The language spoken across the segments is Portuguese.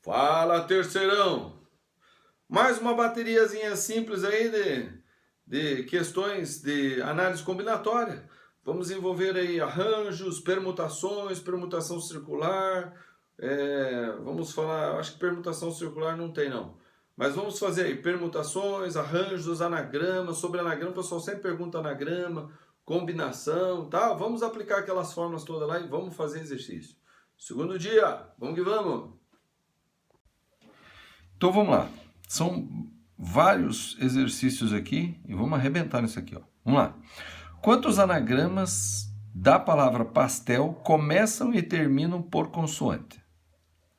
Fala, terceirão! Mais uma bateriazinha simples aí de questões de análise combinatória. Vamos envolver aí arranjos, permutações, permutação circular. Vamos falar, acho que permutação circular não tem não. Mas vamos fazer aí permutações, arranjos, anagramas. Sobre anagrama, o pessoal sempre pergunta anagrama, combinação, tá? Vamos aplicar aquelas fórmulas todas lá e vamos fazer exercício. Segundo dia, vamos que vamos! Então vamos lá, são vários exercícios aqui e vamos arrebentar nisso aqui, ó. Vamos lá. Quantos anagramas da palavra pastel começam e terminam por consoante?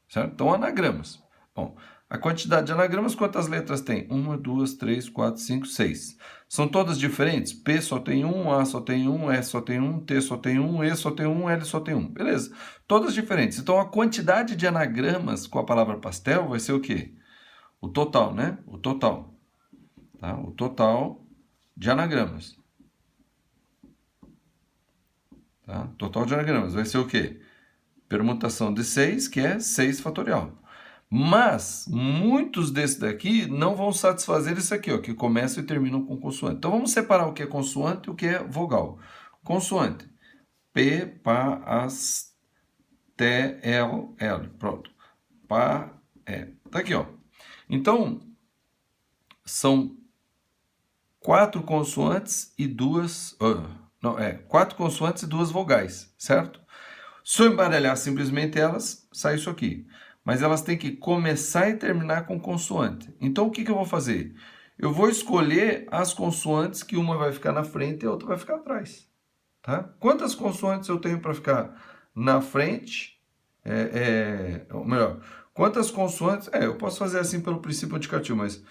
Certo? Então, anagramas. Bom, a quantidade de anagramas, quantas letras tem? 1, 2, 3, 4, 5, 6. São todas diferentes? P só tem um, A só tem um, S só tem um, T só tem um, E só tem um, L só tem um. Beleza. Todas diferentes. Então, a quantidade de anagramas com a palavra pastel vai ser o quê? O total, né? O total. Tá? O total de anagramas. Tá? Total de anagramas vai ser o quê? Permutação de 6, que é 6 fatorial. Mas muitos desses daqui não vão satisfazer isso aqui, ó, que começam e terminam com consoante. Então vamos separar o que é consoante e o que é vogal. Consoante. P, P, AS, T, L, L. Pronto. Pá, é. Tá aqui, ó. Então, são 4 consoantes e 4 consoantes e 2 vogais, certo? Se eu embaralhar simplesmente elas, sai isso aqui. Mas elas têm que começar e terminar com consoante. Então, o que eu vou fazer? Eu vou escolher as consoantes que uma vai ficar na frente e a outra vai ficar atrás. Tá? Quantas consoantes eu tenho para ficar na frente? Ou melhor, quantas consoantes... eu posso fazer assim pelo princípio indicativo, mas...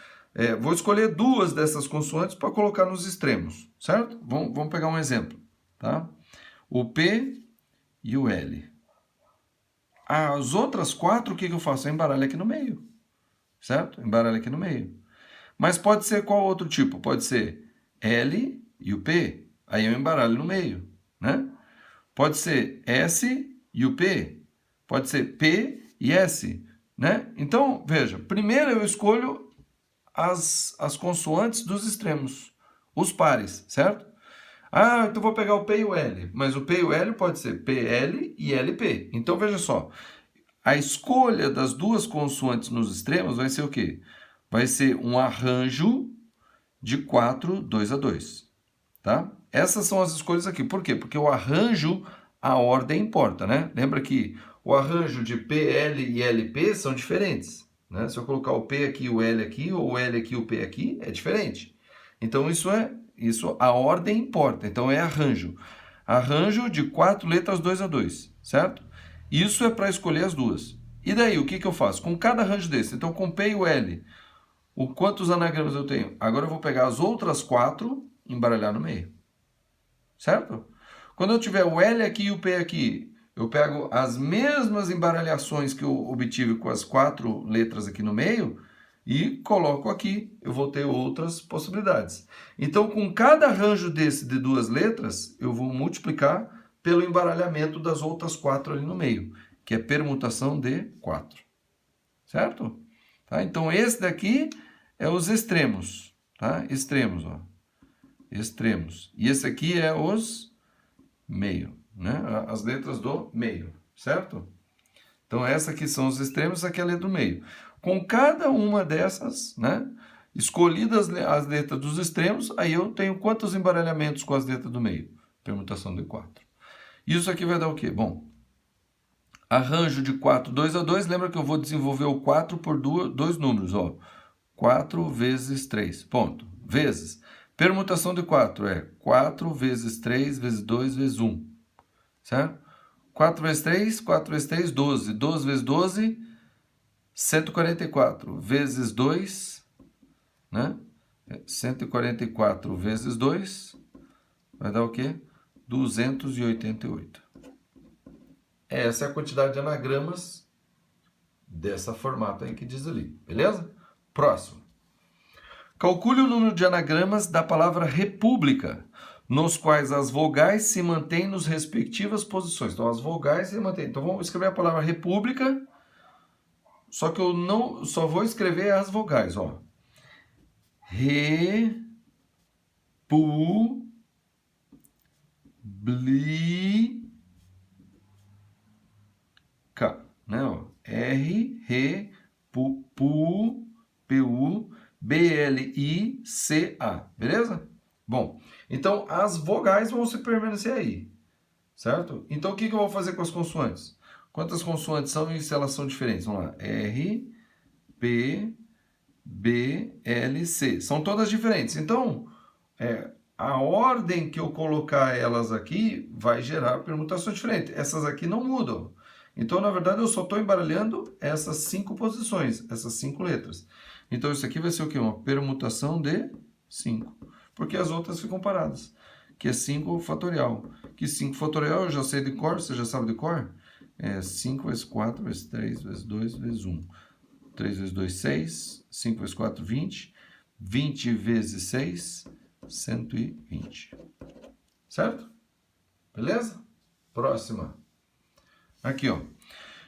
vou escolher 2 dessas consoantes para colocar nos extremos, certo? Vamos pegar um exemplo, tá? O P e o L. As outras 4, o que eu faço? Eu embaralho aqui no meio, certo? Embaralho aqui no meio. Mas pode ser qual outro tipo? Pode ser L e o P, aí eu embaralho no meio, né? Pode ser S e o P, pode ser P e S, né? Então, veja, primeiro eu escolho as consoantes dos extremos, os pares, certo? Então vou pegar o P e o L, mas o P e o L pode ser PL e LP. Então, veja só, a escolha das 2 consoantes nos extremos vai ser o quê? Vai ser um arranjo de 4, 2 a 2, tá? Essas são as escolhas aqui. Por quê? Porque o arranjo, a ordem importa, né? Lembra que o arranjo de PL e LP são diferentes, né? Se eu colocar o P aqui, o L aqui, ou o L aqui, o P aqui, é diferente. Então, isso a ordem importa. Então, é arranjo. Arranjo de 4 letras 2 a 2, certo? Isso é para escolher as 2. E daí, o que eu faço? Com cada arranjo desse, então com P e o L, quantos anagramas eu tenho? Agora eu vou pegar as outras 4 e embaralhar no meio. Certo? Quando eu tiver o L aqui e o P aqui, eu pego as mesmas embaralhações que eu obtive com as 4 letras aqui no meio e coloco aqui. Eu vou ter outras possibilidades. Então, com cada arranjo desse de 2 letras, eu vou multiplicar pelo embaralhamento das outras 4 ali no meio, que é permutação de 4. Certo? Tá? Então, esse daqui é os extremos. Tá? Extremos, ó. Extremos. E esse aqui é os meio, né? As letras do meio, certo? Então, essa aqui são os extremos, essa aqui é a letra do meio. Com cada uma dessas, né? Escolhidas as letras dos extremos, aí eu tenho quantos embaralhamentos com as letras do meio? Permutação de 4. Isso aqui vai dar o quê? Bom, arranjo de 4, 2 a 2. Lembra que eu vou desenvolver o 4 por 2 números, ó. 4 vezes 3, ponto. Vezes. Permutação de 4 é 4 vezes 3 vezes 2 vezes 1. Certo? 4 vezes 3, 4 vezes 3, 12. 12 vezes 12, 144. Vezes 2, né? 144 vezes 2 vai dar o quê? 288. Essa é a quantidade de anagramas dessa formato aí que diz ali. Beleza? Próximo. Calcule o número de anagramas da palavra república, nos quais as vogais se mantêm nas respectivas posições. Então, as vogais se mantêm. Então, vamos escrever a palavra república só que eu não só vou escrever as vogais, ó. Re, pu, bli, K, né? Ó. R, Re, Pu, Pu, B, L, I, C, A, beleza? Bom, então as vogais vão se permanecer aí, certo? Então o que eu vou fazer com as consoantes? Quantas consoantes são e se elas são diferentes? Vamos lá, R, P, B, L, C. São todas diferentes. Então, a ordem que eu colocar elas aqui vai gerar permutações diferentes. Essas aqui não mudam. Então, na verdade, eu só estou embaralhando essas 5 posições, essas 5 letras. Então, isso aqui vai ser o quê? Uma permutação de 5. Porque as outras ficam paradas. Que é 5 fatorial. Que 5 fatorial eu já sei de cor, você já sabe de cor? É 5 vezes 4 vezes 3 vezes 2 vezes 1. 3 vezes 2, 6. 5 vezes 4, 20. 20 vezes 6, 120. Certo? Beleza? Próxima. Aqui, ó.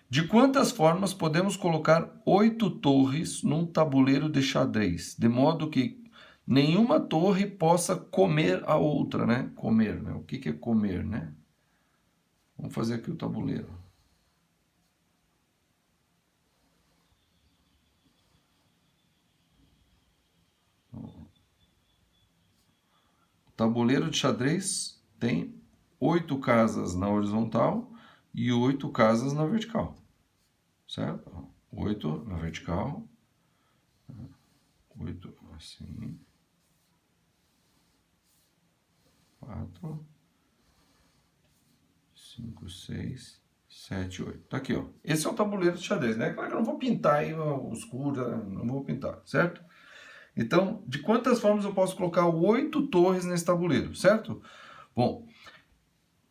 De quantas formas podemos colocar 8 torres num tabuleiro de xadrez, de modo que nenhuma torre possa comer a outra, né? Comer, né? O que é comer, né? Vamos fazer aqui o tabuleiro. O tabuleiro de xadrez tem 8 casas na horizontal e 8 casas na vertical, certo? 8 na vertical, 8 assim, 4, 5, 6, 7, 8. Tá aqui, ó. Esse é o tabuleiro de xadrez, né? Claro que eu não vou pintar aí escuro, não vou pintar, certo? Então, de quantas formas eu posso colocar 8 torres nesse tabuleiro, certo? Bom,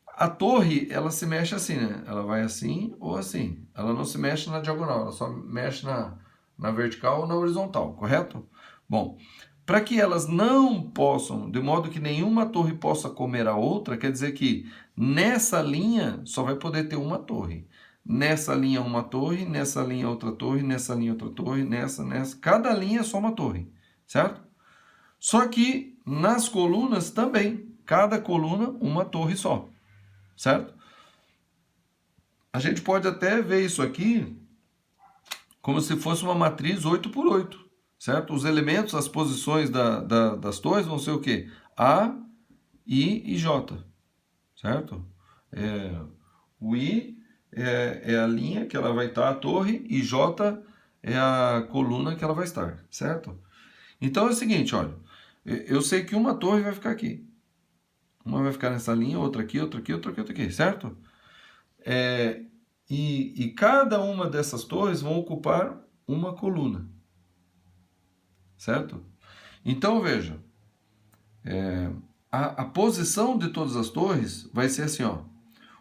a torre, ela se mexe assim, né? Ela vai assim ou assim. Ela não se mexe na diagonal, ela só mexe na vertical ou na horizontal, correto? Bom, para que elas não possam, de modo que nenhuma torre possa comer a outra, quer dizer que nessa linha só vai poder ter uma torre. Nessa linha uma torre, nessa linha outra torre, nessa linha outra torre, nessa. Cada linha é só uma torre, certo? Só que nas colunas também, cada coluna uma torre só. Certo? A gente pode até ver isso aqui como se fosse uma matriz 8 por 8, certo? Os elementos, as posições das torres vão ser o quê? A, I e J, certo? O I é a linha que ela vai estar, a torre, e J é a coluna que ela vai estar, certo? Então é o seguinte, olha, eu sei que uma torre vai ficar aqui. Uma vai ficar nessa linha, outra aqui, outra aqui, outra aqui, outra aqui, certo? E cada uma dessas torres vão ocupar uma coluna, certo? Então, veja, a posição de todas as torres vai ser assim, ó.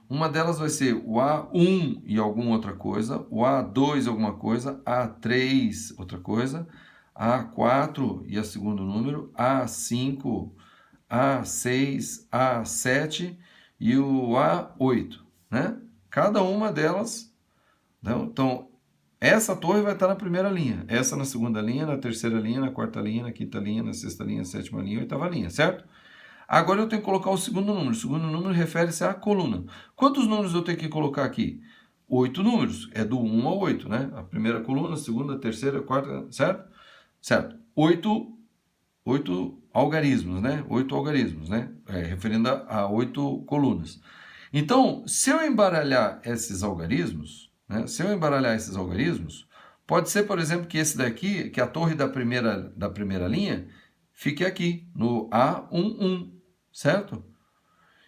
Uma delas vai ser o A1 e alguma outra coisa, o A2 alguma coisa, A3 outra coisa, A4 e a segundo número, A5, A6, A7 e o A8, né? Cada uma delas, não? Então, essa torre vai estar na primeira linha, essa na segunda linha, na terceira linha, na quarta linha, na quinta linha, na sexta linha, na sétima linha, oitava linha, certo? Agora eu tenho que colocar o segundo número. O segundo número refere-se à coluna. Quantos números eu tenho que colocar aqui? 8 números. É do 1 ao 8, né? A primeira coluna, a segunda, a terceira, a quarta, certo? Certo. 8 algarismos, né? 8 algarismos, né? Referindo a 8 colunas. Então, se eu embaralhar esses algarismos, né? Se eu embaralhar esses algarismos, pode ser, por exemplo, que esse daqui, que a torre da primeira linha, fique aqui, no A11, certo?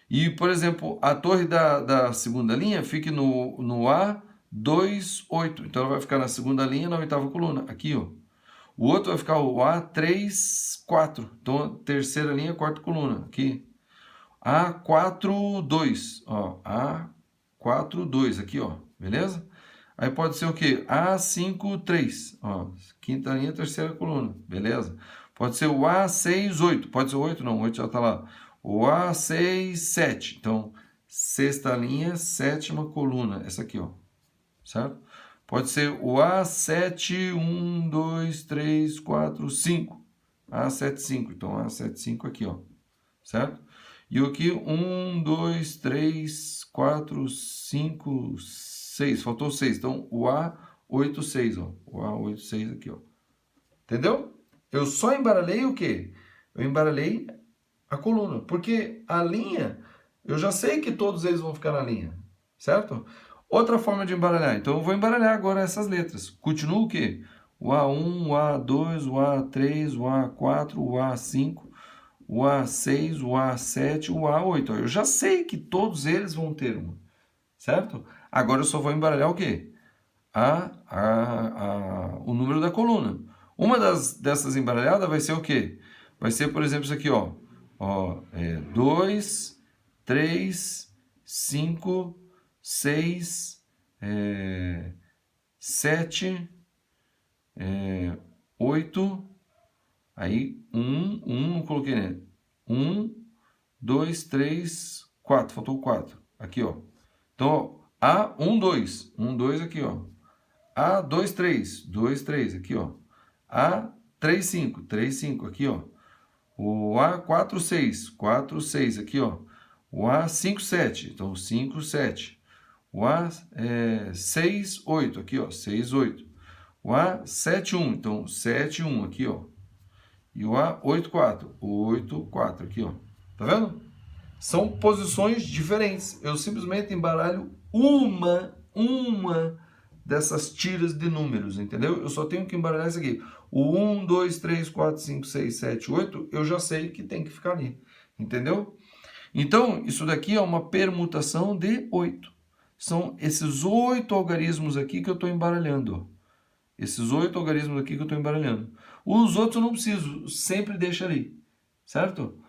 E, por exemplo, a torre da segunda linha fique no A28. Então, ela vai ficar na segunda linha, na oitava coluna. Aqui, ó. O outro vai ficar o A34. Então, a terceira linha, quarta coluna. Aqui. A42. Ó. A42. Aqui, ó. Beleza? Aí pode ser o quê? A53. Ó. Quinta linha, terceira coluna. Beleza? Pode ser o A68. Pode ser o 8? Não, o 8 já está lá. O A67. Então, sexta linha, sétima coluna. Essa aqui, ó. Certo? Pode ser o A7, 1, 2, 3, 4, 5. A7, 5. Então, A7, 5 aqui, ó. Certo? E aqui, 1, 2, 3, 4, 5, 6. Faltou 6. Então, o A8, 6, ó. O A8, 6 aqui, ó. Entendeu? Eu só embaralhei o quê? Eu embaralhei a coluna. Porque a linha, eu já sei que todos eles vão ficar na linha. Certo? Outra forma de embaralhar. Então, eu vou embaralhar agora essas letras. Continua o quê? O A1, o A2, o A3, o A4, o A5, o A6, o A7, o A8. Eu já sei que todos eles vão ter uma. Certo? Agora eu só vou embaralhar o quê? O número da coluna. Uma dessas embaralhadas vai ser o quê? Vai ser, por exemplo, isso aqui, ó. 2, 3, 5, 6, 7, 8, aí 1, não coloquei, né? 1, 2, 3, 4, faltou 4. Aqui, ó. Então, ó, A1, 2, 1, 2 aqui, ó. A2, 3, 2, 3 aqui, ó. A3, 5, 3, 5 aqui, ó. O A4, 6, 4, 6 aqui, ó. O A5, 7, então 5, 7. O A6, 8 aqui, ó. 6, 8. O A7, 1, então 7, 1 aqui, ó. E o A8, 4, 8, 4 aqui, ó. Tá vendo? São posições diferentes. Eu simplesmente embaralho uma dessas tiras de números, entendeu? Eu só tenho que embaralhar isso aqui. O 1, 2, 3, 4, 5, 6, 7, 8, eu já sei que tem que ficar ali, entendeu? Então, isso daqui é uma permutação de 8. São esses 8 algarismos aqui que eu estou embaralhando, ó. Esses 8 algarismos aqui que eu estou embaralhando. Os outros eu não preciso, sempre deixa ali, certo?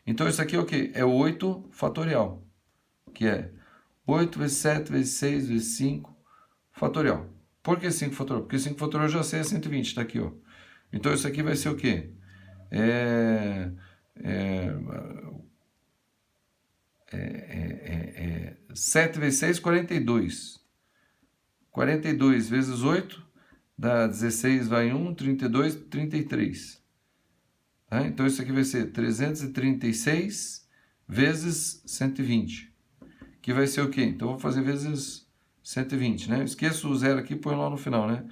Então, isso aqui é o quê? É 8 fatorial, que é 8 vezes 7 vezes 6 vezes 5 fatorial. Por que 5 fatorial? Porque 5 fatorial eu já sei é 120, está aqui, ó. Então, isso aqui vai ser o quê? 7 vezes 6, 42. 42 vezes 8, dá 16, vai 1, 32, 33. Tá? Então, isso aqui vai ser 336 vezes 120. Que vai ser o quê? Então, eu vou fazer vezes 120, né? Esqueço o zero aqui, põe lá no final, né?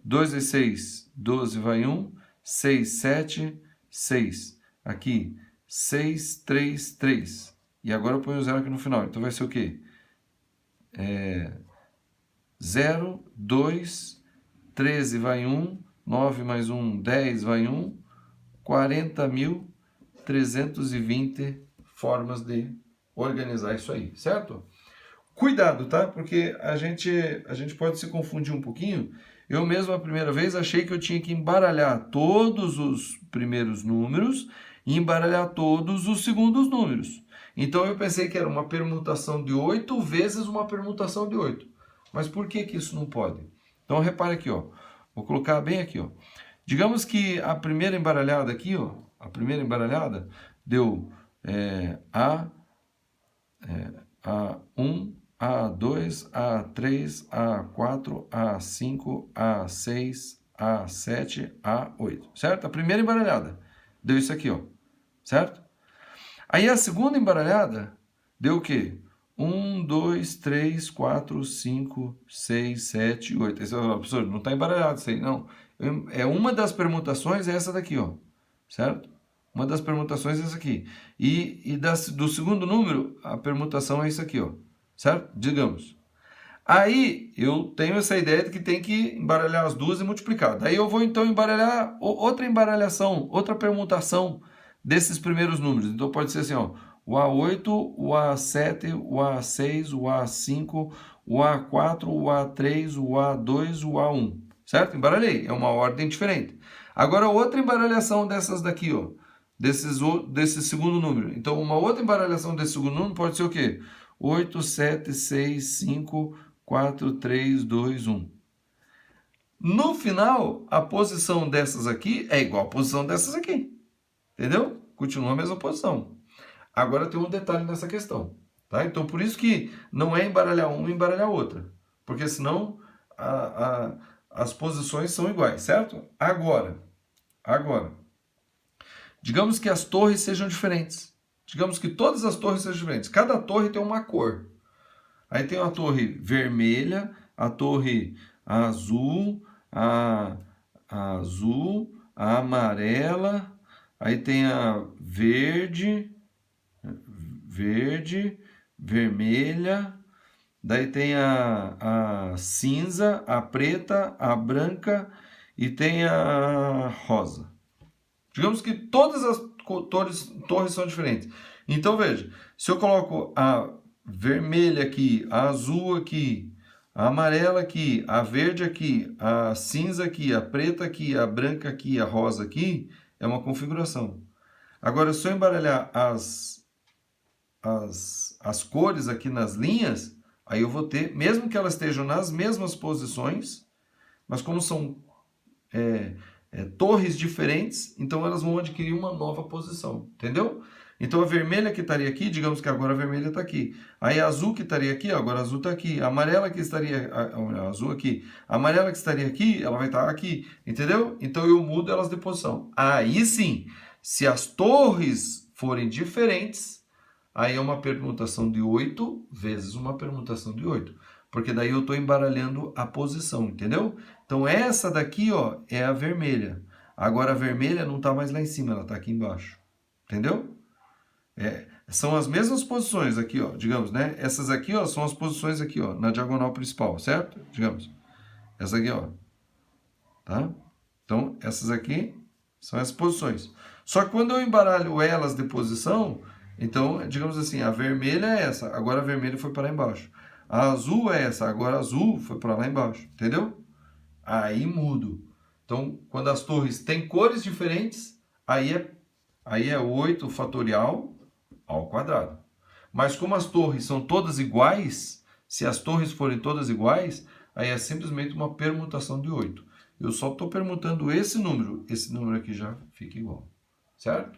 2 vezes 6, 12, vai 1. 6, 7, 6. Aqui, 6, 3, 3. E agora eu ponho o zero aqui no final. Então, vai ser o quê? 0, 2, 13 vai 1, 9 mais 1, 10 vai 1, 40.320 formas de organizar isso aí, certo? Cuidado, tá? Porque a gente pode se confundir um pouquinho. Eu mesmo, a primeira vez, achei que eu tinha que embaralhar todos os primeiros números e embaralhar todos os segundos números. Então, eu pensei que era uma permutação de 8 vezes uma permutação de 8. Mas por que que isso não pode? Então, repare aqui, ó. Vou colocar bem aqui, ó. Digamos que a primeira embaralhada aqui, ó. A primeira embaralhada deu A1, A2, A3, A4, A5, A6, A7, A8, certo? A primeira embaralhada deu isso aqui, ó, certo? Aí a segunda embaralhada deu o quê? 1, 2, 3, 4, 5, 6, 7, 8. Aí você vai falar, professor, não está embaralhado isso aí, não. É uma das permutações, é essa daqui, ó, certo? Uma das permutações é essa aqui. E do segundo número, a permutação é isso aqui, ó. Certo? Digamos. Aí, eu tenho essa ideia de que tem que embaralhar as duas e multiplicar. Daí eu vou, então, embaralhar outra embaralhação, outra permutação desses primeiros números. Então, pode ser assim, ó. O A8, o A7, o A6, o A5, o A4, o A3, o A2, o A1. Certo? Embaralhei. É uma ordem diferente. Agora, outra embaralhação dessas daqui, ó. Desse segundo número. Então, uma outra embaralhação desse segundo número pode ser o quê? 8, 7, 6, 5, 4, 3, 2, 1. No final, a posição dessas aqui é igual à posição dessas aqui. Entendeu? Continua a mesma posição. Agora tem um detalhe nessa questão. Tá? Então, por isso que não é embaralhar uma e embaralhar outra. Porque senão as posições são iguais, certo? Agora, digamos que as torres sejam diferentes. Digamos que todas as torres sejam diferentes. Cada torre tem uma cor. Aí tem a torre vermelha, a torre azul, a azul, a amarela, aí tem a verde, vermelha, daí tem a cinza, a preta, a branca e tem a rosa. Digamos que todas as torres são diferentes. Então veja, se eu coloco a vermelha aqui, a azul aqui, a amarela aqui, a verde aqui, a cinza aqui, a preta aqui, a branca aqui, a rosa aqui, é uma configuração. Agora, se eu embaralhar as cores aqui nas linhas, aí eu vou ter, mesmo que elas estejam nas mesmas posições, mas como são torres diferentes, então elas vão adquirir uma nova posição, entendeu? Então a vermelha que estaria aqui, digamos que agora a vermelha está aqui. Aí a azul que estaria aqui, agora a azul está aqui. A amarela que estaria, a azul aqui. A amarela que estaria aqui, ela vai estar aqui, entendeu? Então eu mudo elas de posição. Aí sim, se as torres forem diferentes, aí é uma permutação de 8 vezes uma permutação de 8. Porque daí eu estou embaralhando a posição, entendeu? Então essa daqui, ó, é a vermelha. Agora a vermelha não está mais lá em cima, ela está aqui embaixo. Entendeu? São as mesmas posições aqui, ó, digamos, né? Essas aqui, ó, são as posições aqui, ó, na diagonal principal, certo? Digamos. Essa aqui, ó. Tá? Então, essas aqui são as posições. Só que quando eu embaralho elas de posição, então, digamos assim, a vermelha é essa, agora a vermelha foi para lá embaixo. A azul é essa, agora a azul foi para lá embaixo, entendeu? Aí mudo. Então, quando as torres têm cores diferentes, aí é 8 fatorial ao quadrado. Mas como as torres são todas iguais, se as torres forem todas iguais, aí é simplesmente uma permutação de 8. Eu só estou permutando esse número aqui já fica igual, certo?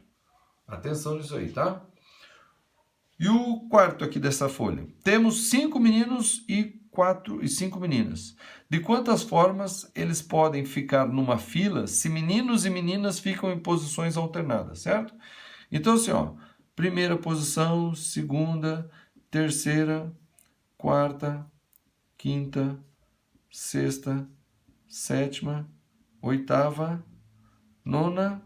Atenção nisso aí, tá? E o quarto aqui dessa folha. Temos 5 meninos e 5 meninas. De quantas formas eles podem ficar numa fila se meninos e meninas ficam em posições alternadas, certo? Então assim, ó, primeira posição, segunda, terceira, quarta, quinta, sexta, sétima, oitava, nona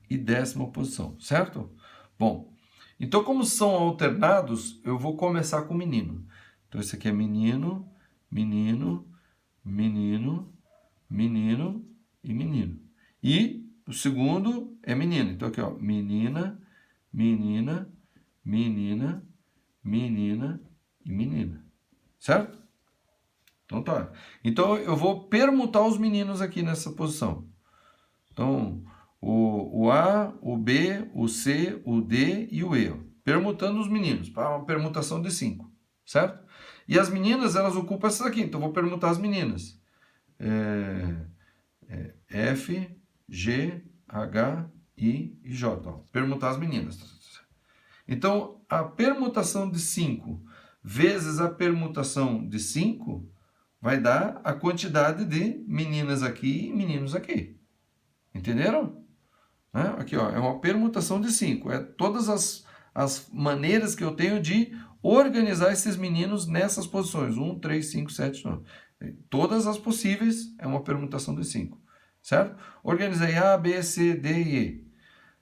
e 10ª posição, certo? Bom, então como são alternados, eu vou começar com menino. Então esse aqui é menino, menino, menino, menino e menino. E o segundo é menina. Então aqui, ó, menina, menina, menina, menina e menina. Certo? Então tá. Então eu vou permutar os meninos aqui nessa posição. Então, o A, o B, o C, o D e o E. Permutando os meninos, para uma permutação de 5. Certo? E as meninas, elas ocupam essas aqui. Então eu vou permutar as meninas. F, G, H, I e J. Ó. Permutar as meninas. Então, a permutação de 5 vezes a permutação de 5 vai dar a quantidade de meninas aqui e meninos aqui. Entenderam? Aqui, ó, é uma permutação de 5. É todas as maneiras que eu tenho de organizar esses meninos nessas posições. 1, 3, 5, 7, 9. Todas as possíveis é uma permutação de 5. Certo? Organizei A, B, C, D e E.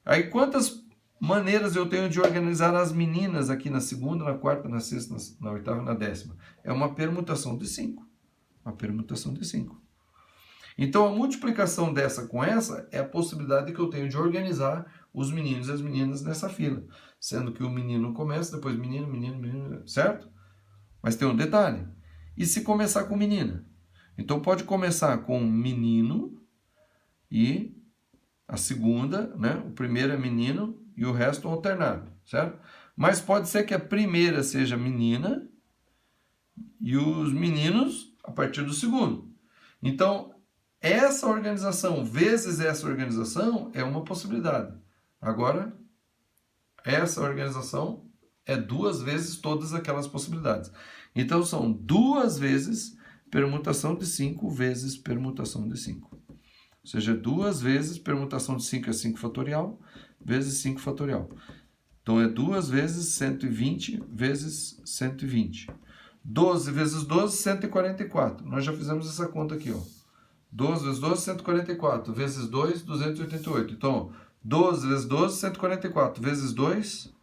Aí quantas maneiras eu tenho de organizar as meninas aqui na segunda, na quarta, na sexta, na oitava e na 10ª? É uma permutação de 5. Uma permutação de 5. Então a multiplicação dessa com essa é a possibilidade que eu tenho de organizar os meninos e as meninas nessa fila. Sendo que o menino começa, depois menino, menino, menino, certo? Mas tem um detalhe. E se começar com menina? Então pode começar com menino e a segunda, né? O primeiro é menino e o resto alternado, certo? Mas pode ser que a primeira seja menina e os meninos a partir do segundo. Então, essa organização vezes essa organização é uma possibilidade. Agora, essa organização é 2 vezes todas aquelas possibilidades. Então, são 2 vezes permutação de 5 vezes permutação de 5. Ou seja, 2 vezes permutação de 5 é 5 fatorial, vezes 5 fatorial. Então, é 2 vezes 120 vezes 120. 12 vezes 12, 144. Nós já fizemos essa conta aqui, ó. 12 vezes 12, 144. Vezes 2, 288. Então, 12 vezes 12, 144. Vezes 2,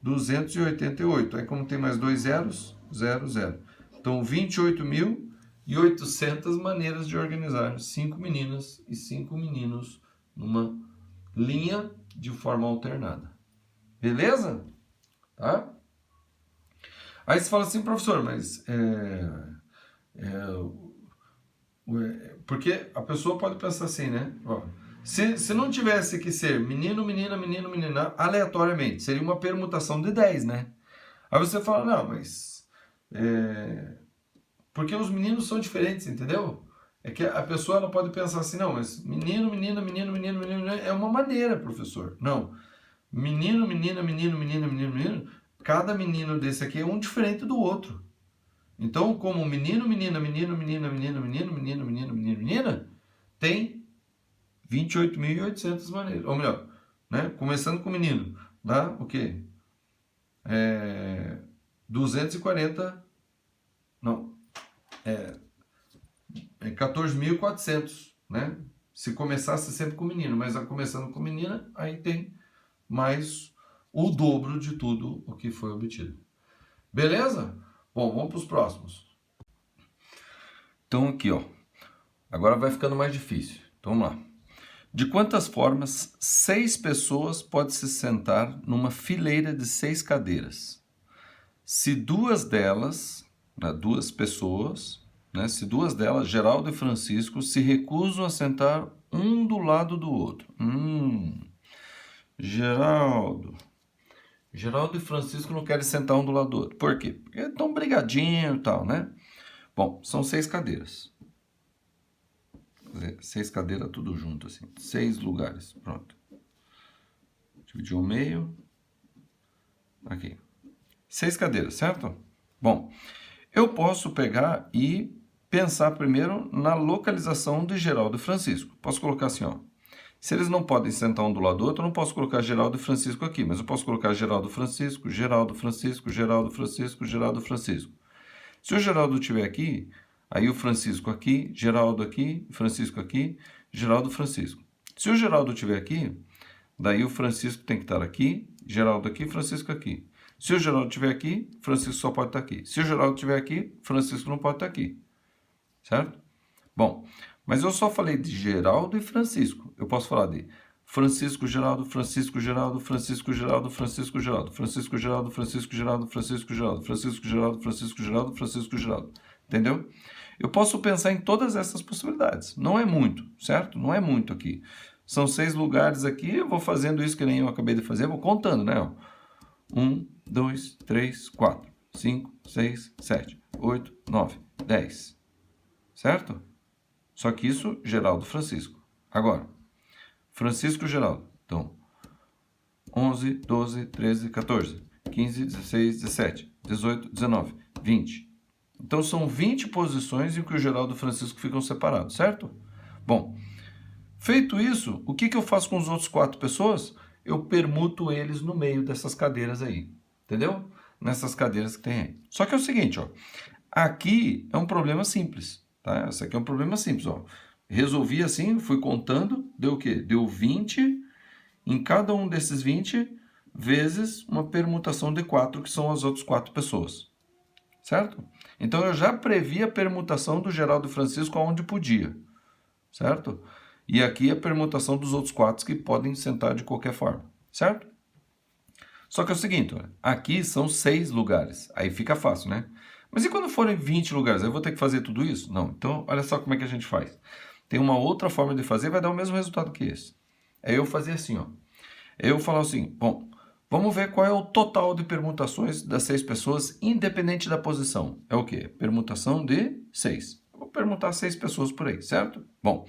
288. Aí, como tem mais 2 zeros, 0, 0. Então, 28.800 maneiras de organizar 5 meninas e 5 meninos numa linha de forma alternada. Beleza? Tá? Aí você fala assim, professor, mas porque a pessoa pode pensar assim, né? Ó, se não tivesse que ser menino, menina, menino, menina, aleatoriamente, seria uma permutação de 10, né? Aí você fala, não, mas... porque os meninos são diferentes, entendeu? É que a pessoa ela pode pensar assim, não, mas menino, menina, menino, menino, menino, é uma maneira, professor. Não. Menino, menina, menino, menina, menino, menino, cada menino desse aqui é um diferente do outro. Então, como menino, menina, menino, menina, menino, menino, menino, menino, menino, menina, tem 28.800 maneiras. Ou melhor, né? Começando com menino, dá o quê? 240, não, 14.400, né? Se começasse sempre com menino, mas começando com menina, aí tem mais o dobro de tudo o que foi obtido. Beleza? Bom, vamos para os próximos. Então aqui, ó. Agora vai ficando mais difícil. Então vamos lá. De quantas formas 6 pessoas podem se sentar numa fileira de 6 cadeiras? Se 2 delas, né, 2 pessoas, né, se 2 delas, Geraldo e Francisco, se recusam a sentar um do lado do outro. Geraldo e Francisco não querem sentar um do lado do outro. Por quê? Porque estão brigadinhos e tal, né? Bom, são 6 cadeiras. 6 cadeiras tudo junto, assim. 6 lugares, pronto. Dividir ao meio. Aqui. 6 cadeiras, certo? Bom, eu posso pegar e pensar primeiro na localização de Geraldo e Francisco. Posso colocar assim, ó. Se eles não podem sentar um do lado do outro, eu não posso colocar Geraldo e Francisco aqui, mas eu posso colocar Geraldo, Francisco, Geraldo, Francisco, Geraldo, Francisco, Geraldo, Francisco. Se o Geraldo estiver aqui, aí o Francisco aqui, Geraldo aqui, Francisco aqui, Geraldo, Francisco. Se o Geraldo estiver aqui, daí o Francisco tem que estar aqui, Geraldo aqui, Francisco aqui. Se o Geraldo estiver aqui, Francisco só pode estar aqui. Se o Geraldo estiver aqui, Francisco não pode estar aqui. Certo? Bom, mas eu só falei de Geraldo e Francisco. Eu posso falar de Francisco, Geraldo, Francisco, Geraldo, Francisco, Geraldo, Francisco, Geraldo, Francisco, Geraldo, Francisco, Geraldo, Francisco, Geraldo, Francisco, Geraldo, Francisco, Geraldo, Francisco, Geraldo. Entendeu? Eu posso pensar em todas essas possibilidades. Não é muito, certo? Não é muito aqui. São 6 lugares aqui, eu vou fazendo isso que nem eu acabei de fazer, vou contando, né? 1, 2, 3, 4, 5, 6, 7, 8, 9, 10. Certo? Só que isso, Geraldo, Francisco. Agora, Francisco, Geraldo. Então, 11, 12, 13, 14, 15, 16, 17, 18, 19, 20. Então, são 20 posições em que o Geraldo e o Francisco ficam separados, certo? Bom, feito isso, o que eu faço com os outros 4 pessoas? Eu permuto eles no meio dessas cadeiras aí, entendeu? Nessas cadeiras que tem aí. Só que é o seguinte, ó. Aqui é um problema simples, tá? Esse aqui é um problema simples, ó. Resolvi assim, fui contando, deu o quê? Deu 20, em cada um desses 20, vezes uma permutação de 4, que são as outras 4 pessoas. Certo? Então, eu já previ a permutação do Geraldo e Francisco aonde podia. Certo? E aqui a permutação dos outros 4 que podem sentar de qualquer forma. Certo? Só que é o seguinte, olha, aqui são 6 lugares. Aí fica fácil, né? Mas e quando forem 20 lugares? Eu vou ter que fazer tudo isso? Não. Então, olha só como é que a gente faz. Tem uma outra forma de fazer, vai dar o mesmo resultado que esse. É eu fazer assim, ó. É eu falar assim, bom, vamos ver qual é o total de permutações das 6 pessoas, independente da posição. É o quê? Permutação de 6. Eu vou permutar 6 pessoas por aí, certo? Bom,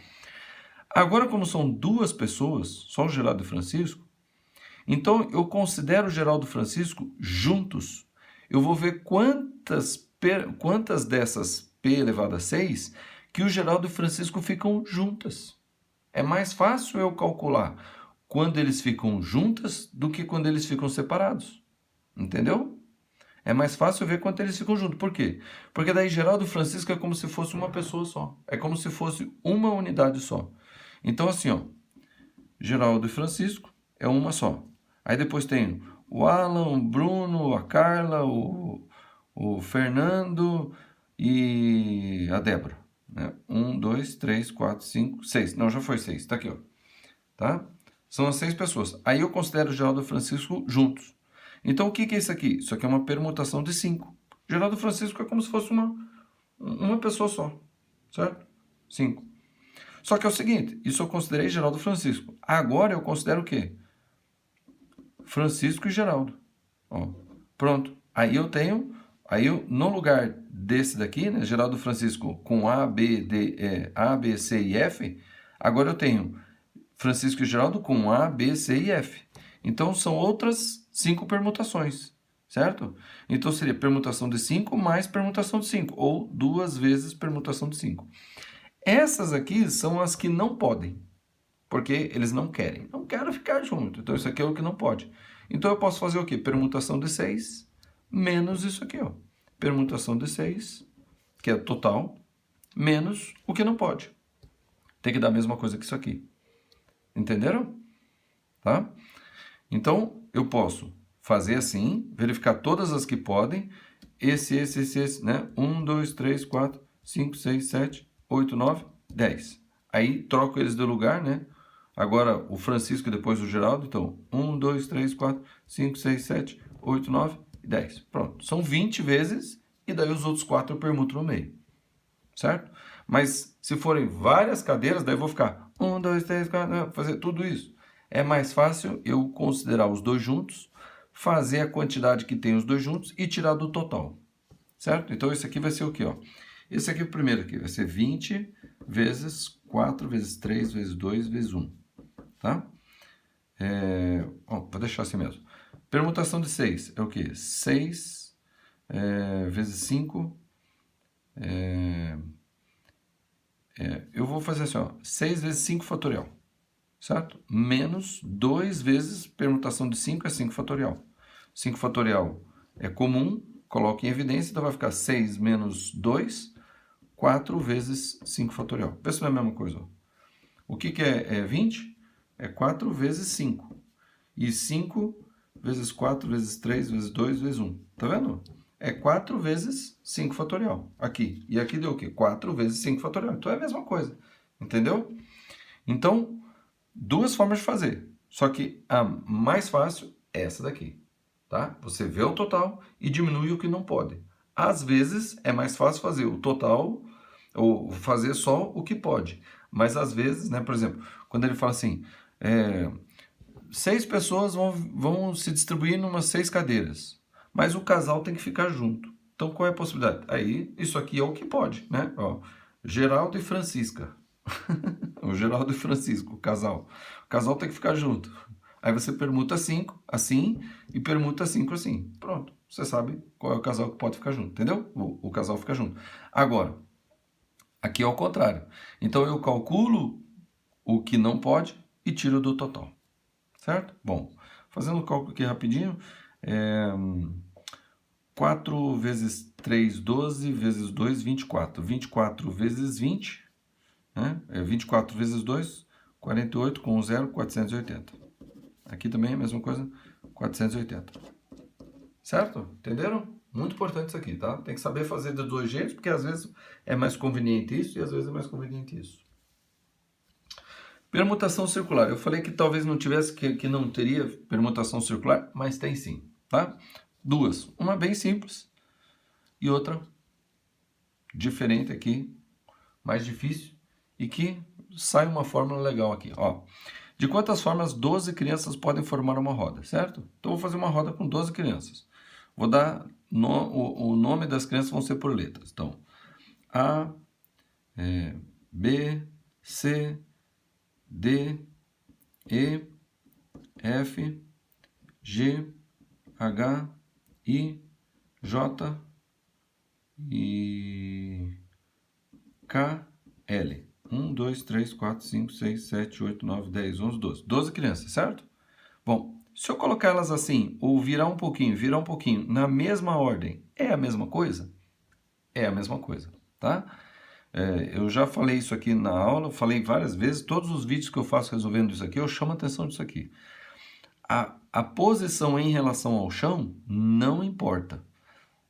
agora como são 2 pessoas, só o Geraldo e o Francisco, então eu considero o Geraldo e o Francisco juntos. Eu vou ver quantas dessas P elevado a 6, que o Geraldo e o Francisco ficam juntas. É mais fácil eu calcular quando eles ficam juntas do que quando eles ficam separados. Entendeu? É mais fácil ver quando eles ficam juntos. Por quê? Porque daí Geraldo e Francisco é como se fosse uma pessoa só. É como se fosse uma unidade só. Então assim, ó, Geraldo e Francisco é uma só. Aí depois tem o Alan, o Bruno, a Carla, o Fernando e a Débora. Né? 1, 2, 3, 4, 5, 6. Não, já foi 6. Tá aqui, ó. Tá? São as 6 pessoas. Aí eu considero Geraldo e Francisco juntos. Então o que é isso aqui? Isso aqui é uma permutação de 5. Geraldo e Francisco é como se fosse uma pessoa só. Certo? 5. Só que é o seguinte, isso eu considerei Geraldo e Francisco. Agora eu considero o quê? Francisco e Geraldo. Ó, pronto. Aí eu, no lugar desse daqui, né, Geraldo e Francisco com A, B, C e F, agora eu tenho Francisco e Geraldo com A, B, C e F. Então são outras 5 permutações, certo? Então seria permutação de 5 mais permutação de 5, ou 2 vezes permutação de 5. Essas aqui são as que não podem, porque eles não querem. Não quero ficar junto. Então isso aqui é o que não pode. Então eu posso fazer o quê? Permutação de 6 menos isso aqui, ó. Permutação de 6, que é total, menos o que não pode. Tem que dar a mesma coisa que isso aqui. Entenderam? Tá? Então eu posso fazer assim, verificar todas as que podem, esse, né? 1, 2, 3, 4, 5, 6, 7, 8, 9, 10. Aí troco eles de lugar, né? Agora o Francisco e depois o Geraldo. Então, 1, 2, 3, 4, 5, 6, 7, 8, 9 e 10. Pronto. São 20 vezes e daí os outros 4 eu permuto no meio. Certo? Mas se forem várias cadeiras, daí eu vou ficar 1, 2, 3, 4, fazer tudo isso. É mais fácil eu considerar os dois juntos, fazer a quantidade que tem os dois juntos e tirar do total. Certo? Então esse aqui vai ser o quê? Ó? Esse aqui, o primeiro aqui, vai ser 20 vezes 4 vezes 3 vezes 2 vezes 1. Tá? Vou deixar assim mesmo. Permutação de 6 é o quê? 6 vezes 5. Eu vou fazer assim, ó, 6 vezes 5 fatorial. Certo? Menos 2 vezes permutação de 5 é 5 fatorial. 5 fatorial é comum, coloque em evidência, então vai ficar 6 menos 2, 4 vezes 5 fatorial. Vê se não é a mesma coisa. Ó. O que é 20? É 4 vezes 5. E 5 vezes 4 vezes 3 vezes 2 vezes 1. Tá vendo? É 4 vezes 5 fatorial. Aqui. E aqui deu o quê? 4 vezes 5 fatorial. Então é a mesma coisa. Entendeu? Então, duas formas de fazer. Só que a mais fácil é essa daqui. Tá? Você vê o total e diminui o que não pode. Às vezes é mais fácil fazer o total ou fazer só o que pode. Mas às vezes, né, por exemplo, quando ele fala assim, 6 pessoas vão se distribuir em umas 6 cadeiras, mas o casal tem que ficar junto. Então qual é a possibilidade? Aí, isso aqui é o que pode, né? Ó, Geraldo e Francisca. O Geraldo e Francisco, o casal. O casal tem que ficar junto. Aí você permuta 5 assim e permuta 5 assim. Pronto. Você sabe qual é o casal que pode ficar junto, entendeu? O casal fica junto. Agora, aqui é o contrário. Então eu calculo o que não pode e tiro do total. Certo? Bom, fazendo o cálculo aqui rapidinho. 4 vezes 3, 12, vezes 2, 24. 24 vezes 20, né? 24 vezes 2, 48, com 0, 480. Aqui também é a mesma coisa, 480. Certo? Entenderam? Muito importante isso aqui, tá? Tem que saber fazer de dois jeitos, porque às vezes é mais conveniente isso e às vezes é mais conveniente isso. Permutação circular. Eu falei que talvez não tivesse, que não teria permutação circular, mas tem sim, tá? Duas. Uma bem simples e outra diferente aqui, mais difícil, e que sai uma fórmula legal aqui, ó. De quantas formas 12 crianças podem formar uma roda, certo? Então, vou fazer uma roda com 12 crianças. Vou dar, o nome das crianças vão ser por letras. Então, A, B, C, D, E, F, G, H, I, J e KL. 1, 2, 3, 4, 5, 6, 7, 8, 9, 10, 11, 12. 12 crianças, certo? Bom, se eu colocar elas assim, ou virar um pouquinho, na mesma ordem, é a mesma coisa? É a mesma coisa, tá? Eu já falei isso aqui na aula, falei várias vezes, todos os vídeos que eu faço resolvendo isso aqui, eu chamo a atenção disso aqui. A posição em relação ao chão não importa,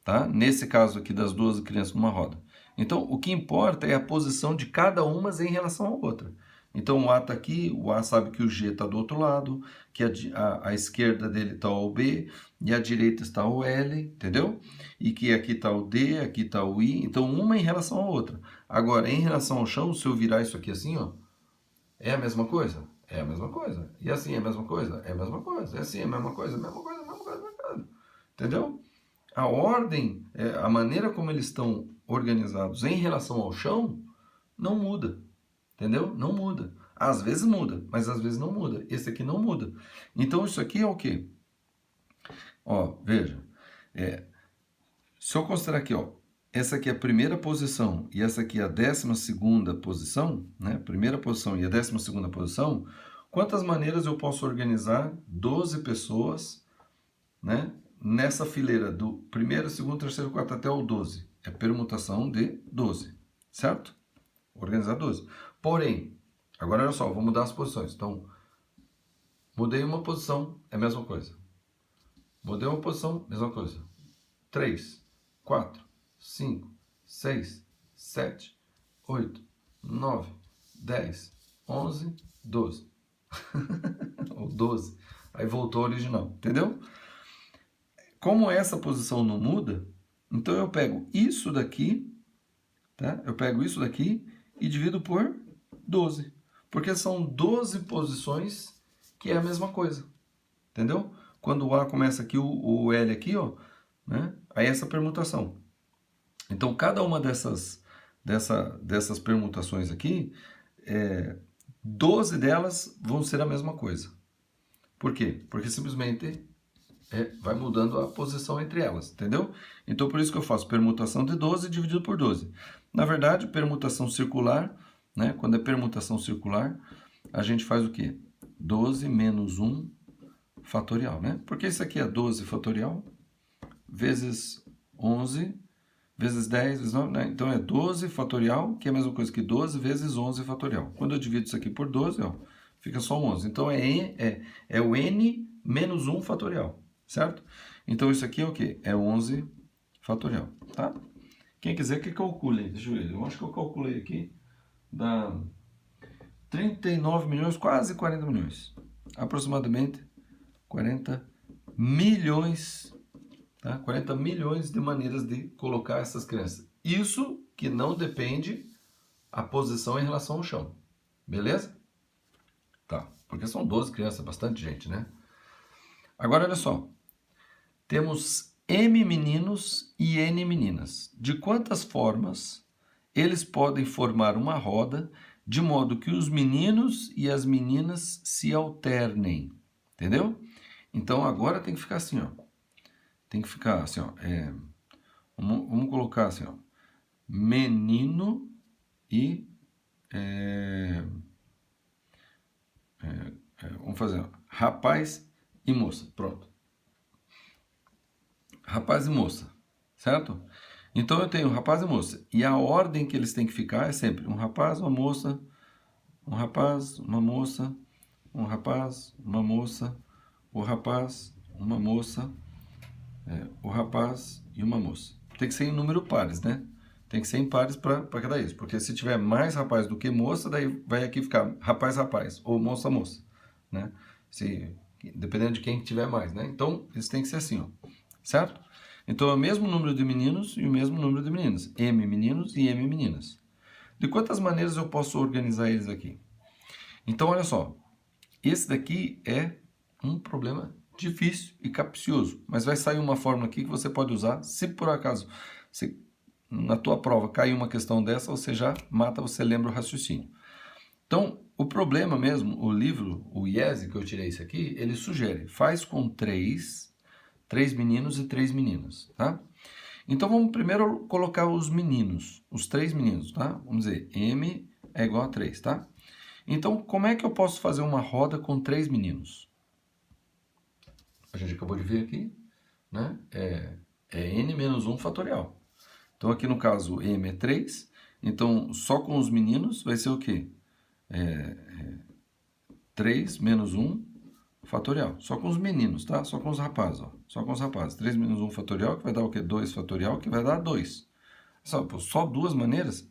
tá? Nesse caso aqui das 12 crianças numa roda. Então, o que importa é a posição de cada uma em relação à outra. Então, o A está aqui, o A sabe que o G está do outro lado, que a esquerda dele está o B, e a direita está o L, entendeu? E que aqui está o D, aqui está o I, então uma em relação à outra. Agora, em relação ao chão, se eu virar isso aqui assim, ó, é a mesma coisa? É a mesma coisa. E assim é a mesma coisa? É a mesma coisa. E assim é a mesma coisa? É a mesma coisa, a mesma coisa, a mesma coisa. Entendeu? A ordem, a maneira como eles estão organizados em relação ao chão, não muda. Entendeu? Não muda. Às vezes muda, mas às vezes não muda. Esse aqui não muda. Então isso aqui é o quê? Ó, veja. Se eu considerar aqui, ó, essa aqui é a primeira posição e essa aqui é a 12ª posição, né? Primeira posição e a 12ª posição, quantas maneiras eu posso organizar 12 pessoas, né? Nessa fileira do primeiro, segundo, terceiro, quarto até o 12. É permutação de 12, certo? Organizar 12. Porém, agora olha só, vou mudar as posições. Então, mudei uma posição, é a mesma coisa. Mudei uma posição, mesma coisa. 3, 4, 5, 6, 7, 8, 9, 10, 11, 12. Ou 12. Aí voltou ao original, entendeu? Como essa posição não muda, então eu pego isso daqui, tá? Eu pego isso daqui e divido por 12. Porque são 12 posições que é a mesma coisa. Entendeu? Quando o A começa aqui, o L aqui, ó, né? Aí essa permutação. Então, cada uma dessas permutações aqui, 12 delas vão ser a mesma coisa. Por quê? Porque simplesmente vai mudando a posição entre elas, entendeu? Então, por isso que eu faço permutação de 12 dividido por 12. Na verdade, permutação circular, né? Quando é permutação circular, a gente faz o quê? 12 menos 1 fatorial, né? Porque isso aqui é 12 fatorial vezes 11 vezes 10 vezes 9, né? Então é 12 fatorial, que é a mesma coisa que 12 vezes 11 fatorial. Quando eu divido isso aqui por 12, ó, fica só 11. Então é o n menos 1 fatorial, certo? Então isso aqui é o quê? É 11 fatorial, tá? Quem quiser que calcule, deixa eu ver, eu acho que eu calculei aqui, dá 39 milhões, quase 40 milhões, aproximadamente 40 milhões, tá? 40 milhões de maneiras de colocar essas crianças. Isso que não depende a posição em relação ao chão, beleza? Tá, porque são 12 crianças, bastante gente, né? Agora, olha só, temos M meninos e N meninas. De quantas formas eles podem formar uma roda de modo que os meninos e as meninas se alternem, entendeu? Então, agora tem que ficar assim, ó. Tem que ficar assim, ó. Vamos colocar assim, ó. Menino e... vamos fazer, ó, rapaz e moça. Pronto. Rapaz e moça, certo? Então, eu tenho rapaz e moça. E a ordem que eles têm que ficar é sempre um rapaz, uma moça, um rapaz, uma moça, um rapaz, uma moça, o rapaz, uma moça, o rapaz e uma moça. Tem que ser em número pares, né? Tem que ser em pares para cada isso. Porque se tiver mais rapaz do que moça, daí vai aqui ficar rapaz, rapaz, ou moça, moça, né? Dependendo de quem tiver mais, né? Então, eles têm que ser assim, ó. Certo? Então, é o mesmo número de meninos e o mesmo número de meninas. M meninos e M meninas. De quantas maneiras eu posso organizar eles aqui? Então, olha só. Esse daqui é um problema difícil e capcioso. Mas vai sair uma fórmula aqui que você pode usar. Se por acaso na tua prova cair uma questão dessa, você já mata, você lembra o raciocínio. Então, o problema mesmo, o livro, o IESE, que eu tirei isso aqui, ele sugere, faz com 3 meninos e 3 meninas, tá? Então vamos primeiro colocar os meninos, os 3 meninos, tá? Vamos dizer, M é igual a 3, tá? Então, como é que eu posso fazer uma roda com 3 meninos? A gente acabou de ver aqui, né? É n menos 1 fatorial. Então, aqui no caso, M é 3. Então, só com os meninos vai ser o quê? 3 menos 1 fatorial. Só com os meninos, tá? Só com os rapazes, ó. Só com os rapazes. 3 menos 1 fatorial, que vai dar o quê? 2 fatorial, que vai dar 2. Só duas maneiras?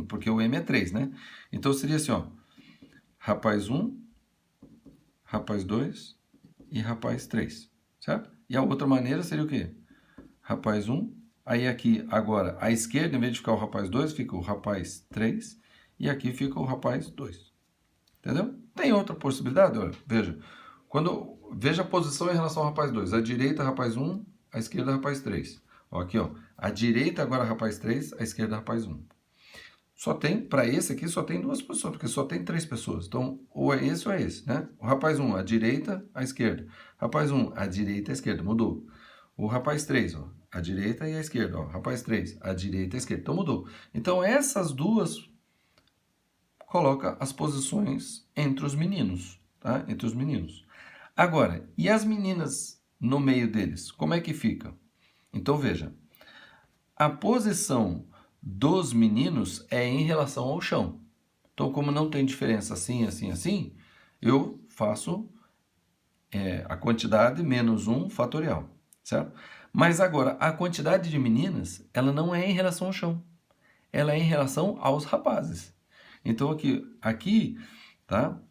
Porque o M é 3, né? Então, seria assim, ó. Rapaz 1, rapaz 2 e rapaz 3, certo? E a outra maneira seria o quê? Rapaz 1, aí aqui, agora, à esquerda, em vez de ficar o rapaz 2, fica o rapaz 3, e aqui fica o rapaz 2. Entendeu? Tem outra possibilidade? Olha, veja. Veja a posição em relação ao rapaz 2. À direita, rapaz 1, à esquerda, rapaz 3. Ó, aqui, ó. À direita, agora, rapaz 3, à esquerda, rapaz 1. Só tem, para esse aqui, só tem duas posições, porque só tem 3 pessoas. Então, ou é esse ou é esse, né? O rapaz 1, à direita, à esquerda. Rapaz 1, à direita, à esquerda. Mudou. O rapaz 3, ó, à direita e à esquerda. Ó. Rapaz 3, à direita e à esquerda. Então, mudou. Então, essas duas coloca as posições entre os meninos, tá? Entre os meninos. Agora, e as meninas no meio deles? Como é que fica? Então, veja. A posição dos meninos é em relação ao chão. Então, como não tem diferença assim, assim, assim, eu faço a quantidade menos 1 fatorial, certo? Mas agora, a quantidade de meninas, ela não é em relação ao chão. Ela é em relação aos rapazes. Então, aqui tá?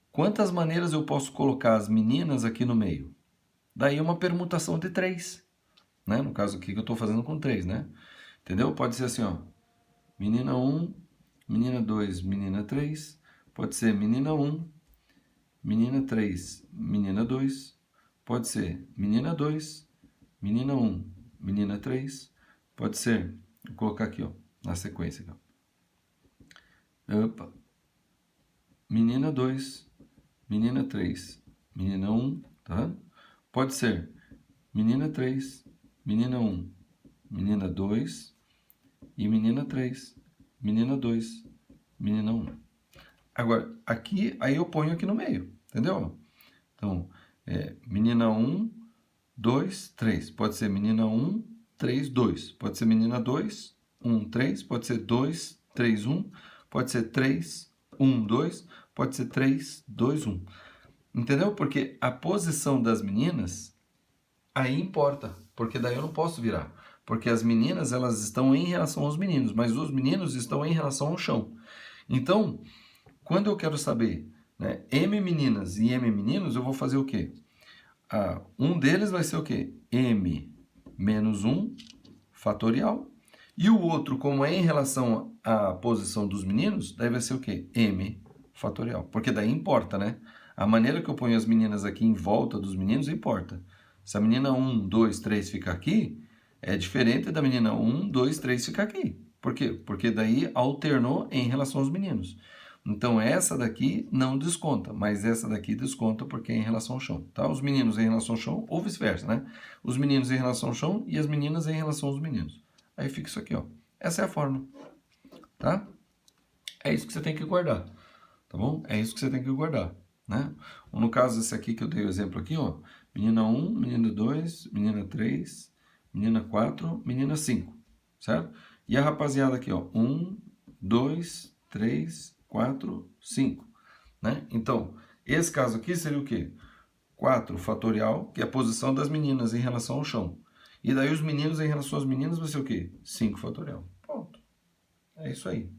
Quantas maneiras eu posso colocar as meninas aqui no meio? Daí uma permutação de 3. Né? No caso aqui que eu estou fazendo com 3, né? Entendeu? Pode ser assim, ó. Menina 1, menina 2, menina 3. Pode ser menina 1, menina 3, menina 2. Pode ser menina 2, menina 1, menina 3. Pode ser, vou colocar aqui, ó, na sequência. Aqui, ó. Opa. Menina 2, menina 3, menina 1, tá? Pode ser menina 3, menina 1, menina 2 e menina 3, menina 2, menina 1. Agora, aqui, aí eu ponho aqui no meio, entendeu? Então, menina 1, 2, 3. Pode ser menina 1, 3, 2. Pode ser menina 2, 1, 3. Pode ser 2, 3, 1. Pode ser 3, 1, 2. Pode ser 3, 2, 1. Entendeu? Porque a posição das meninas aí importa, porque daí eu não posso virar. Porque as meninas, elas estão em relação aos meninos, mas os meninos estão em relação ao chão. Então, quando eu quero saber, né, M meninas e M meninos, eu vou fazer o quê? Um deles vai ser o quê? M menos 1 fatorial. E o outro, como é em relação à posição dos meninos, daí vai ser o quê? M fatorial. Porque daí importa, né? A maneira que eu ponho as meninas aqui em volta dos meninos importa. Se a menina 1, 2, 3 ficar aqui, é diferente da menina 1, 2, 3 ficar aqui. Por quê? Porque daí alternou em relação aos meninos. Então, essa daqui não desconta, mas essa daqui desconta porque é em relação ao chão, tá? Os meninos em relação ao chão, ou vice-versa, né? Os meninos em relação ao chão e as meninas em relação aos meninos. Aí fica isso aqui, ó. Essa é a fórmula, tá? É isso que você tem que guardar, tá bom? É isso que você tem que guardar, né? Ou no caso, esse aqui que eu dei o exemplo aqui, ó. Menina 1, menina 2, menina 3, menina 4, menina 5, certo? E a rapaziada aqui, ó. 1, 2, 3, 4, 5, né? Então, esse caso aqui seria o quê? 4 fatorial, que é a posição das meninas em relação ao chão. E daí os meninos em relação aos meninos vai ser o quê? 5 fatorial. Pronto. É isso aí.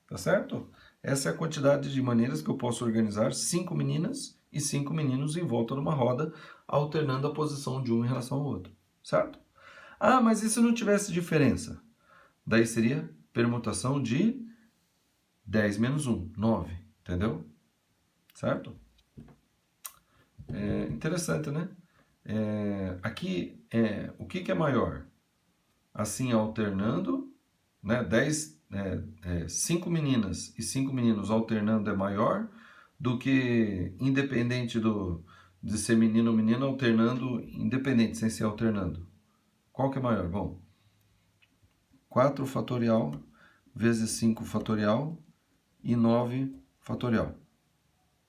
Tá certo? Essa é a quantidade de maneiras que eu posso organizar 5 meninas e 5 meninos em volta numa roda, alternando a posição de um em relação ao outro. Certo? Ah, mas e se não tivesse diferença? Daí seria permutação de 10 menos 1, 9. Entendeu? Certo? Interessante, né? Aqui, o que é maior? Assim, alternando, né? 5 meninas e 5 meninos alternando é maior do que independente de ser menino ou menina alternando, independente, sem ser alternando. Qual que é maior? Bom, 4 fatorial vezes 5 fatorial e 9 fatorial.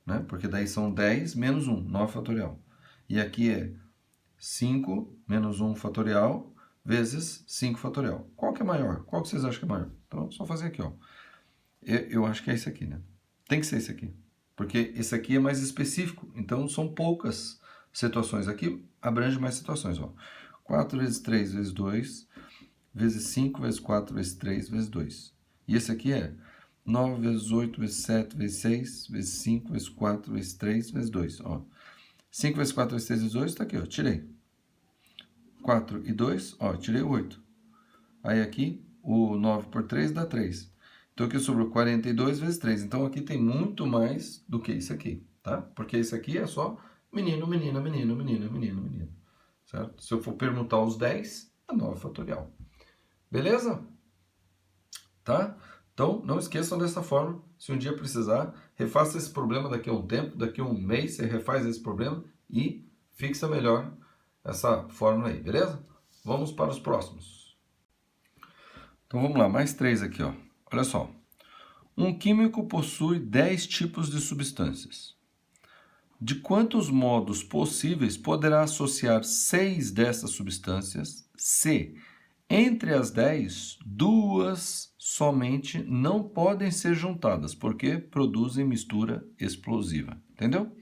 Né? Porque daí são 10 menos 1, 9 fatorial. E aqui é 5 menos 1 fatorial vezes 5 fatorial. Qual que é maior? Qual que vocês acham que é maior? Então, é só fazer aqui, ó. Eu acho que é esse aqui, né? Tem que ser esse aqui. Porque esse aqui é mais específico. Então, são poucas situações. Aqui abrange mais situações, ó. 4 vezes 3 vezes 2, vezes 5 vezes 4 vezes 3 vezes 2. E esse aqui é 9 vezes 8 vezes 7 vezes 6 vezes 5 vezes 4 vezes 3 vezes 2. Ó. 5 vezes 4 vezes 3 vezes 2 está aqui, ó. Tirei. 4 e 2, ó, tirei 8. Aí aqui, o 9 por 3 dá 3. Então aqui sobrou 42 vezes 3. Então aqui tem muito mais do que isso aqui, tá? Porque isso aqui é só menino, menina, menino, menino, menino, menino. Certo? Se eu for permutar os 10, é 9 fatorial. Beleza? Tá? Então, não esqueçam dessa forma. Se um dia precisar, refaça esse problema daqui a um tempo, daqui a um mês, você refaz esse problema e fixa melhor essa fórmula aí, beleza? Vamos para os próximos. Então, vamos lá, mais 3 aqui, ó. Olha só. Um químico possui 10 tipos de substâncias. De quantos modos possíveis poderá associar 6 dessas substâncias se, entre as 10, 2 somente não podem ser juntadas, porque produzem mistura explosiva. Entendeu?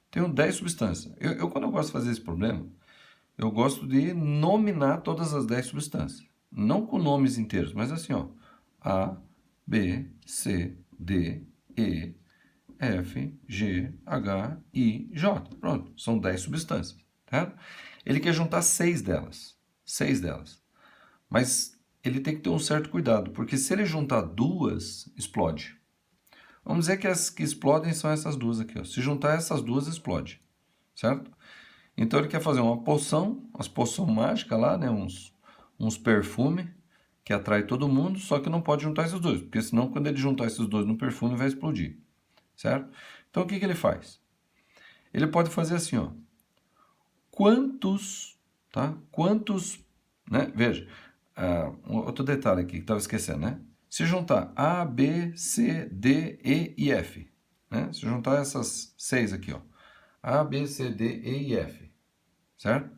Tenho 10 substâncias. Quando eu gosto de fazer esse problema, eu gosto de nominar todas as 10 substâncias. Não com nomes inteiros, mas assim, ó. A, B, C, D, E, F, G, H, I, J. Pronto, são 10 substâncias. Tá? Ele quer juntar 6 delas. 6 delas. Mas ele tem que ter um certo cuidado, porque se ele juntar 2, explode. Vamos dizer que as que explodem são essas duas aqui. Ó. Se juntar essas duas, explode. Certo? Então ele quer fazer uma poção, umas poção mágica lá, né? Uns perfumes que atrai todo mundo, só que não pode juntar esses dois, porque senão quando ele juntar esses dois no perfume vai explodir. Certo? Então o que ele faz? Ele pode fazer assim, ó. Quantos, tá? Quantos, né? Veja, outro detalhe aqui que estava esquecendo, né? Se juntar A, B, C, D, E e F, né? Se juntar essas 6 aqui, ó. A, B, C, D, E e F, certo?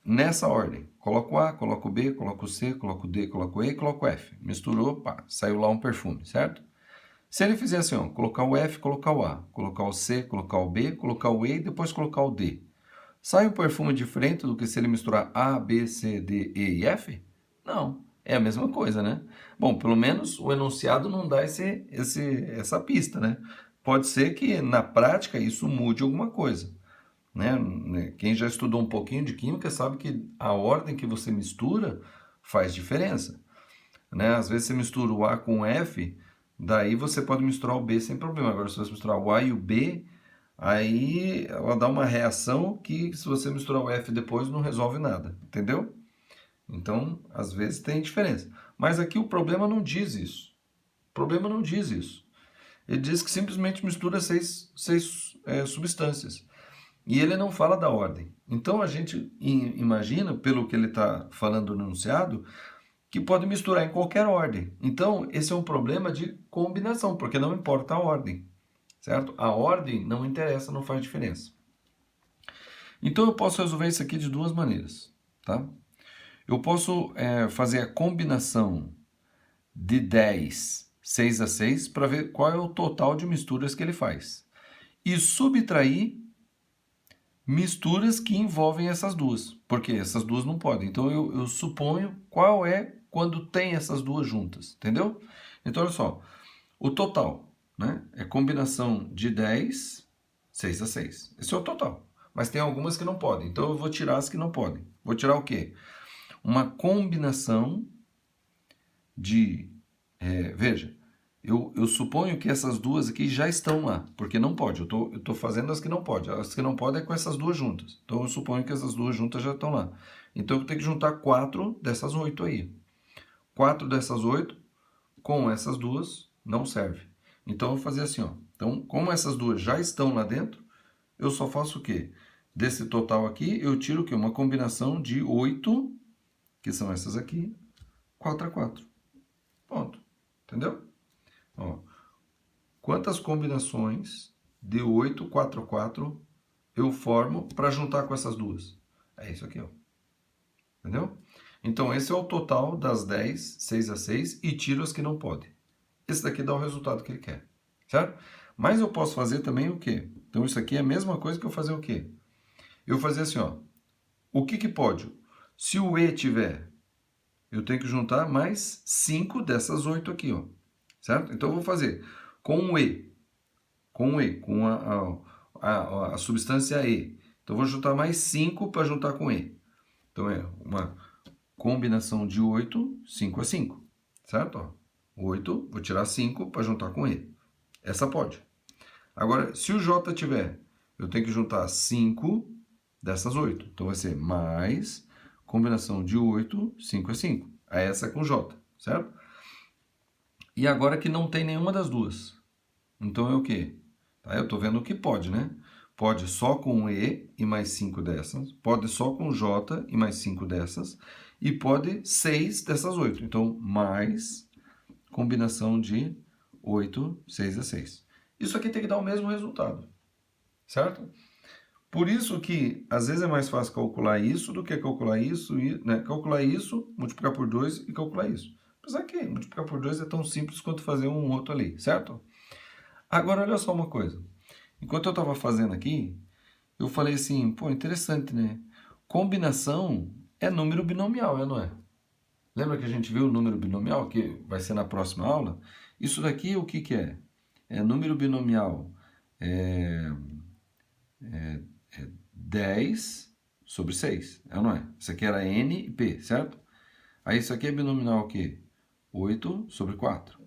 Nessa ordem, coloco o A, coloco o B, coloco o C, coloco o D, coloco o E e coloco o F. Misturou, pá, saiu lá um perfume, certo? Se ele fizer assim, ó, colocar o F, colocar o A, colocar o C, colocar o B, colocar o E e depois colocar o D. Sai um perfume diferente do que se ele misturar A, B, C, D, E e F? Não, é a mesma coisa, né? Bom, pelo menos o enunciado não dá essa pista, né? Pode ser que na prática isso mude alguma coisa, né? Quem já estudou um pouquinho de química sabe que a ordem que você mistura faz diferença, né? Às vezes você mistura o A com o F, daí você pode misturar o B sem problema. Agora, se você misturar o A e o B, aí ela dá uma reação que, se você misturar o F depois, não resolve nada, entendeu? Então, às vezes tem diferença. Mas aqui o problema não diz isso. O problema não diz isso. Ele diz que simplesmente mistura seis substâncias. E ele não fala da ordem. Então, a gente imagina, pelo que ele está falando no enunciado, que pode misturar em qualquer ordem. Então, esse é um problema de combinação, porque não importa a ordem. Certo? A ordem não interessa, não faz diferença. Então eu posso resolver isso aqui de duas maneiras, tá? Eu posso fazer a combinação de 10, 6 a 6, para ver qual é o total de misturas que ele faz. E subtrair misturas que envolvem essas duas, porque essas duas não podem. Então eu suponho qual é quando tem essas duas juntas, entendeu? Então olha só, o total, né? É combinação de 10, 6 a 6. Esse é o total. Mas tem algumas que não podem. Então eu vou tirar as que não podem. Vou tirar o quê? Uma combinação de... veja, eu suponho que essas duas aqui já estão lá, porque não pode. Eu tô fazendo as que não pode. As que não podem é com essas duas juntas. Então eu suponho que essas duas juntas já estão lá. Então eu tenho que juntar 4 dessas 8 aí. 4 dessas 8 com essas duas não serve. Então, eu vou fazer assim, ó. Então, como essas duas já estão lá dentro, eu só faço o quê? Desse total aqui, eu tiro o quê? Uma combinação de 8, que são essas aqui, 4 a 4. Ponto. Entendeu? Ó, quantas combinações de 8, 4 a 4 eu formo para juntar com essas duas? É isso aqui, ó. Entendeu? Então, esse é o total das 10, 6 a 6, e tiro as que não podem. Esse daqui dá o resultado que ele quer, certo? Mas eu posso fazer também o quê? Então, isso aqui é a mesma coisa que eu fazer o quê? Eu fazer assim, ó. O que que pode? Se o E tiver, eu tenho que juntar mais 5 dessas 8 aqui, ó. Certo? Então, eu vou fazer com o E, com a substância E. Então, eu vou juntar mais 5 para juntar com E. Então, é uma combinação de 8, 5 a 5, certo? Ó, 8, vou tirar 5 para juntar com E. Essa pode. Agora, se o J tiver, eu tenho que juntar 5 dessas 8. Então, vai ser mais combinação de 8, 5 a 5. É essa com J, certo? E agora que não tem nenhuma das duas. Então, é o quê? Tá, eu estou vendo o que pode, né? Pode só com E e mais 5 dessas. Pode só com J e mais 5 dessas. E pode 6 dessas 8. Então, mais combinação de 8, 6 a 6. Isso aqui tem que dar o mesmo resultado, certo? Por isso que, às vezes, é mais fácil calcular isso do que calcular isso, né? Calcular isso, multiplicar por 2 e calcular isso. Apesar que multiplicar por 2 é tão simples quanto fazer um outro ali, certo? Agora, olha só uma coisa. Enquanto eu estava fazendo aqui, eu falei assim, pô, interessante, né? Combinação é número binomial, não é? Lembra que a gente viu o número binomial, que vai ser na próxima aula? Isso daqui o que que é? É número binomial é 10 sobre 6, é ou não é? Isso aqui era N e P, certo? Aí isso aqui é binomial o quê? 8 sobre 4.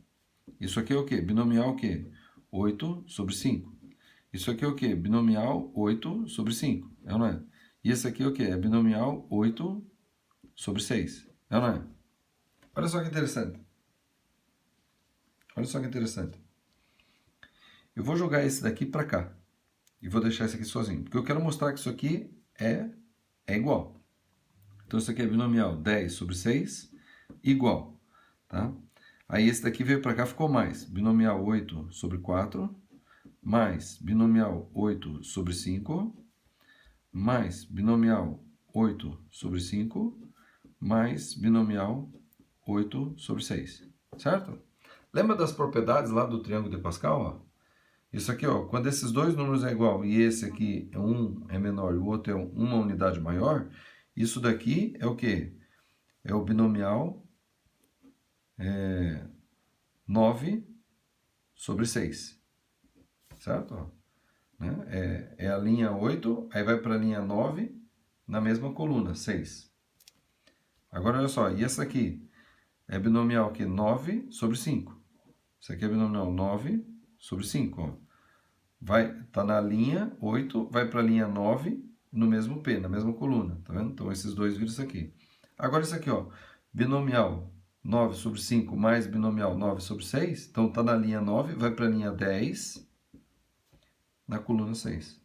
Isso aqui é o quê? Binomial o quê? 8 sobre 5. Isso aqui é o quê? Binomial 8 sobre 5, é ou não é? E esse aqui é o quê? É binomial 8 sobre 6, é ou não é? Olha só que interessante. Olha só que interessante. Eu vou jogar esse daqui para cá. E vou deixar esse aqui sozinho. Porque eu quero mostrar que isso aqui é igual. Então, isso aqui é binomial 10 sobre 6 igual. Tá? Aí, esse daqui veio para cá, ficou mais. Binomial 8 sobre 4, mais binomial 8 sobre 5, mais binomial 8 sobre 5, mais binomial 8 sobre 6. Certo? Lembra das propriedades lá do triângulo de Pascal? Ó? Isso aqui, ó, quando esses dois números é igual e esse aqui um é menor e o outro é uma unidade maior, isso daqui é o quê? É o binomial 9 sobre 6, certo? Ó, né? É a linha 8, aí vai para a linha 9 na mesma coluna, 6. Agora, olha só, e essa aqui é binomial que 9 sobre 5. Isso aqui é binomial 9 sobre 5, ó. Tá na linha 8, vai para a linha 9, no mesmo P, na mesma coluna, tá vendo? Então, esses dois viram isso aqui. Agora, isso aqui, ó, binomial 9 sobre 5 mais binomial 9 sobre 6, então tá na linha 9, vai para a linha 10, na coluna 6.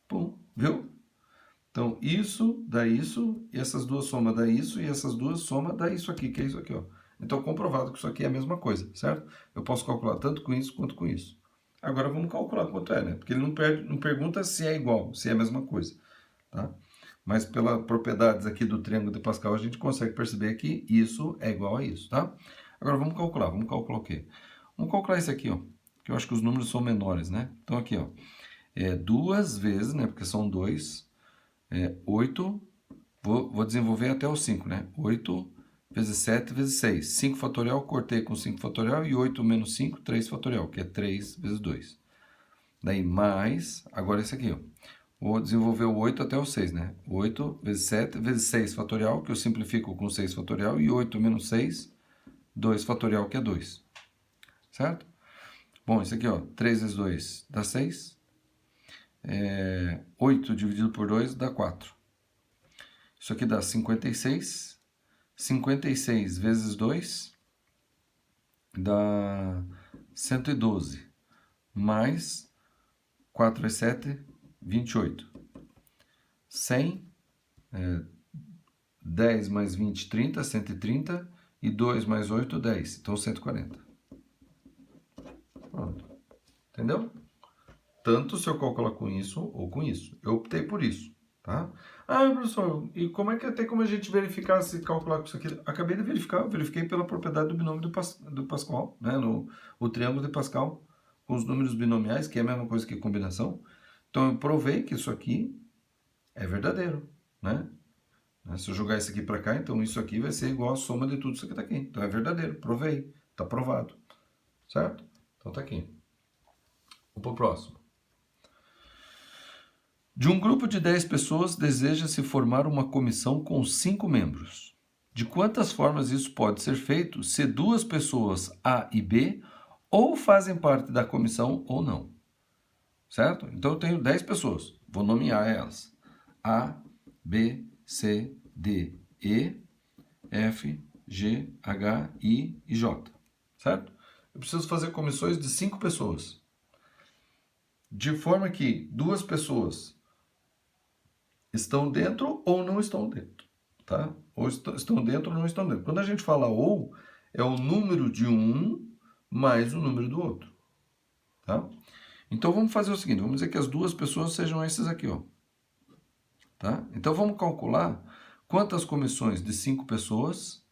Pum, viu? Então, isso dá isso, e essas duas somas dá isso, e essas duas somas dá isso aqui, que é isso aqui, ó. Então, comprovado que isso aqui é a mesma coisa, certo? Eu posso calcular tanto com isso quanto com isso. Agora vamos calcular quanto é, né? Porque ele não pergunta se é igual, se é a mesma coisa, tá? Mas pelas propriedades aqui do triângulo de Pascal, a gente consegue perceber que isso é igual a isso, tá? Agora vamos calcular o quê? Vamos calcular isso aqui, ó, que eu acho que os números são menores, né? Então aqui, ó, duas vezes, né, porque são 2, 8, vou desenvolver até o 5, né? 8 vezes 7 vezes 6. 5 fatorial, cortei com 5 fatorial, e 8 menos 5, 3 fatorial, que é 3 vezes 2. Daí mais, agora esse aqui, ó. Vou desenvolver o 8 até o 6, né? 8 vezes 7 vezes 6 fatorial, que eu simplifico com 6 fatorial, e 8 menos 6, 2 fatorial, que é 2. Certo? Bom, esse aqui, ó, 3 vezes 2 dá 6. 8 dividido por 2 dá 4. Isso aqui dá 56. 56 vezes 2 dá 112. Mais 4 vezes 7, 28. 100, 10 mais 20, 30, 130, e 2 mais 8, 10. Então, 140. Pronto. Entendeu? Tanto se eu calcular com isso ou com isso. Eu optei por isso, tá? Ah, professor, e como é que tem como a gente verificar se calcular com isso aqui? Acabei de verificar, verifiquei pela propriedade do binômio do Pascal, né? O triângulo de Pascal com os números binomiais, que é a mesma coisa que combinação. Então, eu provei que isso aqui é verdadeiro, né? Se eu jogar isso aqui para cá, então isso aqui vai ser igual a soma de tudo isso que está aqui. Então, é verdadeiro, provei, está provado, certo? Então, tá aqui. Vamos para o próximo. De um grupo de 10 pessoas, deseja-se formar uma comissão com 5 membros. De quantas formas isso pode ser feito se 2 pessoas, A e B, ou fazem parte da comissão ou não? Certo? Então eu tenho 10 pessoas, vou nomear elas. A, B, C, D, E, F, G, H, I e J. Certo? Eu preciso fazer comissões de 5 pessoas. De forma que 2 pessoas estão dentro ou não estão dentro, tá? Ou estão dentro ou não estão dentro. Quando a gente fala ou, é o número de um mais o número do outro, tá? Então vamos fazer o seguinte, vamos dizer que as 2 pessoas sejam esses aqui, ó. Tá? Então vamos calcular quantas comissões de 5 pessoas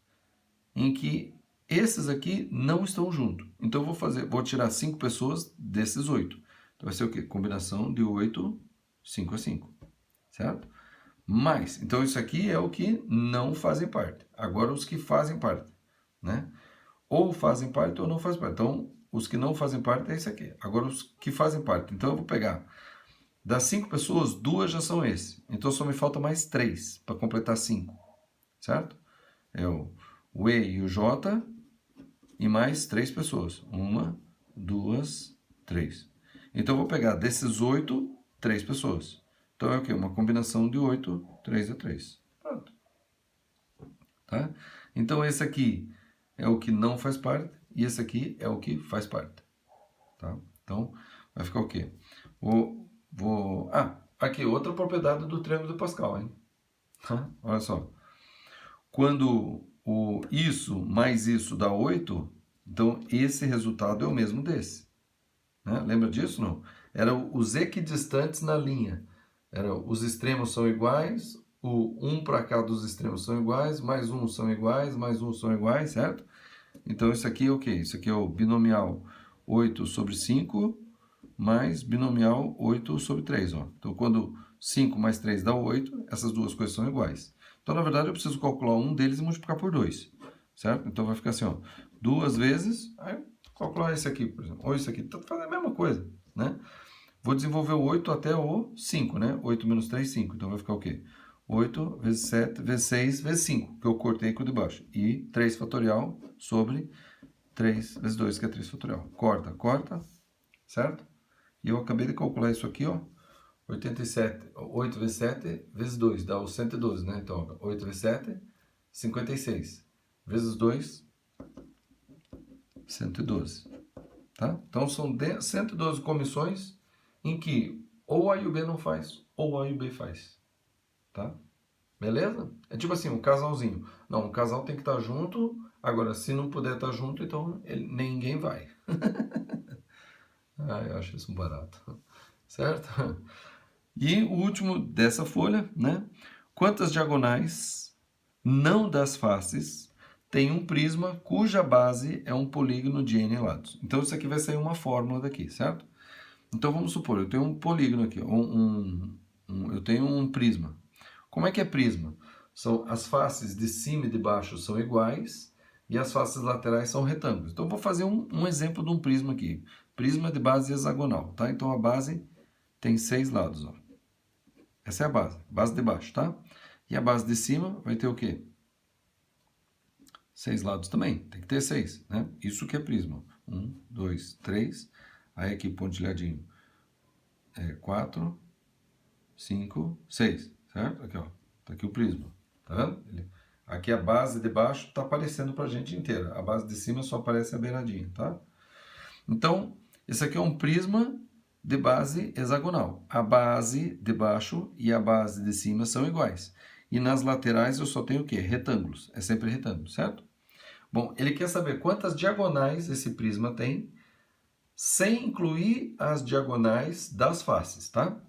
em que esses aqui não estão juntos. Então vou tirar 5 pessoas desses 8. Então vai ser o quê? Combinação de 8, 5 a 5. Certo? Mas, então isso aqui é o que não fazem parte. Agora os que fazem parte, né? Ou fazem parte ou não fazem parte. Então, os que não fazem parte é isso aqui. Agora os que fazem parte. Então eu vou pegar, das 5 pessoas, 2 já são esse. Então só me falta mais 3 para completar 5. Certo? É o E e o J e mais 3 pessoas. 1, 2, 3. Então eu vou pegar desses 8, 3 pessoas. Então é o quê? Uma combinação de 8, 3 a 3. Pronto. Tá? Então esse aqui é o que não faz parte e esse aqui é o que faz parte. Tá? Então vai ficar o quê? Aqui outra propriedade do triângulo de Pascal, hein? Tá? Olha só. Quando isso mais isso dá 8, então esse resultado é o mesmo desse. Né? Lembra disso, não? Eram os equidistantes na linha. Os extremos são iguais, o 1 para cá dos extremos são iguais, mais 1 são iguais, mais 1 são iguais, certo? Então isso aqui é o quê? Isso aqui é o binomial 8 sobre 5 mais binomial 8 sobre 3. Ó. Então quando 5 mais 3 dá 8, essas duas coisas são iguais. Então na verdade eu preciso calcular um deles e multiplicar por 2, certo? Então vai ficar assim, ó, 2 vezes, aí calcular esse aqui, por exemplo, ou esse aqui, tá fazendo a mesma coisa, né? Vou desenvolver o 8 até o 5, né? 8 menos 3, 5. Então vai ficar o quê? 8 vezes 7 vezes 6 vezes 5, que eu cortei aqui de baixo. E 3 fatorial sobre 3 vezes 2, que é 3 fatorial. Corta, corta, certo? E eu acabei de calcular isso aqui, ó. 87, 8 vezes 7 vezes 2, dá o 112, né? Então, 8 vezes 7, 56. Vezes 2, 112. Tá? Então, são 112 comissões em que ou A e o B não faz, ou A e o B faz. Tá? Beleza? É tipo assim, um casalzinho. Não, um casal tem que estar junto. Agora, se não puder estar junto, então ninguém vai. Eu acho isso um barato. Certo? E o último dessa folha, né? Quantas diagonais não das faces tem um prisma cuja base é um polígono de n lados? Então, isso aqui vai sair uma fórmula daqui, certo? Então, vamos supor, eu tenho um polígono aqui, eu tenho um prisma. Como é que é prisma? São as faces de cima e de baixo são iguais e as faces laterais são retângulos. Então, eu vou fazer um exemplo de um prisma aqui. Prisma de base hexagonal, tá? Então, a base tem 6 lados, ó. Essa é a base de baixo, tá? E a base de cima vai ter o quê? 6 lados também, tem que ter 6, né? Isso que é prisma. 1, 2, 3, aí aqui pontilhadinho. 4, 5, 6, certo? Aqui, ó, tá aqui o prisma, tá vendo? Aqui a base de baixo tá aparecendo pra gente inteira, a base de cima só aparece a beiradinha, tá? Então, esse aqui é um prisma de base hexagonal. A base de baixo e a base de cima são iguais. E nas laterais eu só tenho o quê? Retângulos. É sempre retângulo, certo? Bom, ele quer saber quantas diagonais esse prisma tem, sem incluir as diagonais das faces, tá?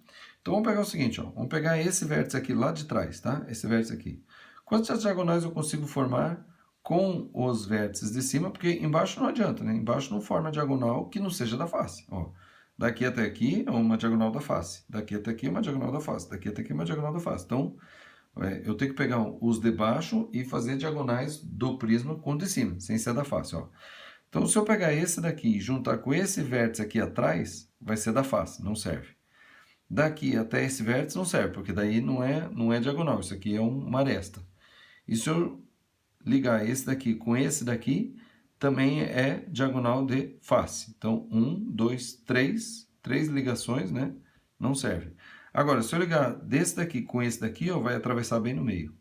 Então vamos pegar o seguinte, ó. Vamos pegar esse vértice aqui lá de trás, tá? Esse vértice aqui. Quantas diagonais eu consigo formar com os vértices de cima? Porque embaixo não adianta, né? Embaixo não forma diagonal que não seja da face, ó. Daqui até aqui é uma diagonal da face. Daqui até aqui é uma diagonal da face. Daqui até aqui é uma diagonal da face. Então, eu tenho que pegar os de baixo e fazer diagonais do prisma com o de cima, sem ser da face, ó. Então, se eu pegar esse daqui e juntar com esse vértice aqui atrás, vai ser da face, não serve. Daqui até esse vértice não serve, porque daí não é diagonal, isso aqui é uma aresta. E se eu ligar esse daqui com esse daqui, também é diagonal de face. Então, 1, 2, 3 ligações, né? Não serve. Agora, se eu ligar desse daqui com esse daqui, ó, vai atravessar bem no meio.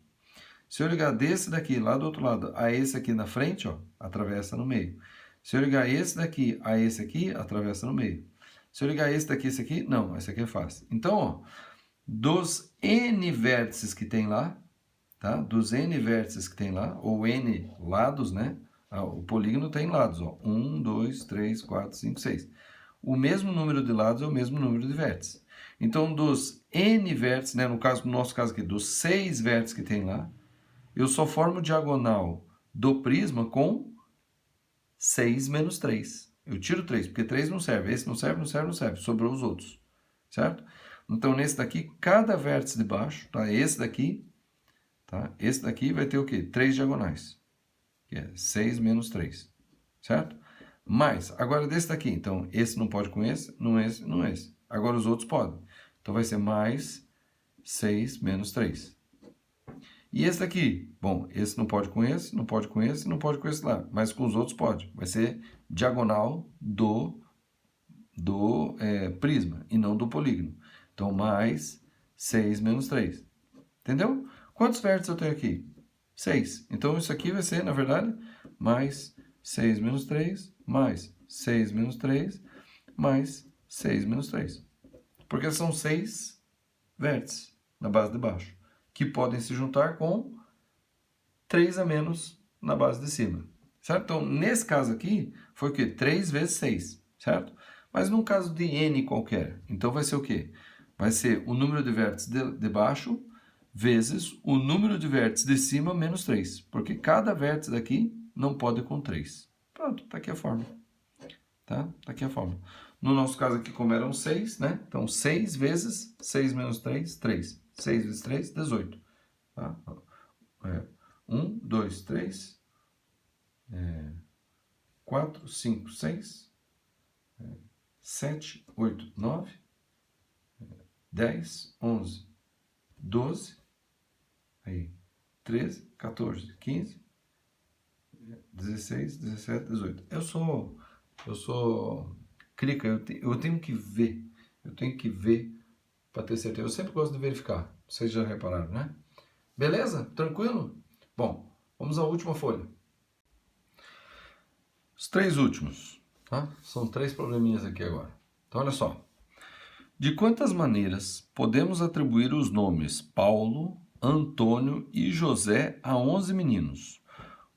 Se eu ligar desse daqui, lá do outro lado, a esse aqui na frente, ó, atravessa no meio. Se eu ligar esse daqui a esse aqui, atravessa no meio. Se eu ligar esse daqui a esse aqui, não, esse aqui é fácil. Então, ó, dos N vértices que tem lá, tá? Dos N vértices que tem lá, ou N lados, né? O polígono tem lados, ó. 1, 2, 3, 4, 5, 6. O mesmo número de lados é o mesmo número de vértices. Então, dos N vértices, né? No nosso caso aqui, dos 6 vértices que tem lá, eu só formo diagonal do prisma com 6 menos 3. Eu tiro 3, porque 3 não serve. Esse não serve, não serve, não serve. Sobrou os outros, certo? Então, nesse daqui, cada vértice de baixo, tá? Esse daqui, tá? Esse daqui vai ter o quê? 3 diagonais, que é 6 menos 3, certo? Mas, agora desse daqui, então, esse não pode com esse, não esse, não esse. Agora os outros podem. Então, vai ser mais 6 menos 3. E esse daqui? Bom, esse não pode com esse, não pode com esse, não pode com esse lá. Mas com os outros pode. Vai ser diagonal do prisma e não do polígono. Então, mais 6 menos 3. Entendeu? Quantos vértices eu tenho aqui? 6. Então, isso aqui vai ser, na verdade, mais 6 menos 3, mais 6 menos 3, mais 6 menos 3. Porque são 6 vértices na base de baixo, que podem se juntar com 3 a menos na base de cima, certo? Então, nesse caso aqui, foi o quê? 3 vezes 6, certo? Mas num caso de n qualquer, então vai ser o quê? Vai ser o número de vértices de baixo vezes o número de vértices de cima menos 3, porque cada vértice daqui não pode com 3. Pronto, tá aqui a fórmula. Tá? Tá aqui a fórmula. No nosso caso aqui, como eram 6, né? Então, 6 vezes 6 menos 3, 3. 6 vezes 3, 18. Tá? 1, 2, 3, 4, 5, 6, 7, 8, 9, 10, 11, 12, aí, 13, 14, 15, 16, 17, 18. Eu sou clica, eu tenho que ver. Eu tenho que ver para ter certeza. Eu sempre gosto de verificar. Vocês já repararam, né? Beleza? Tranquilo? Bom, vamos à última folha. Os 3 últimos, tá? São 3 probleminhas aqui agora. Então, olha só. De quantas maneiras podemos atribuir os nomes Paulo, Antônio e José a 11 meninos,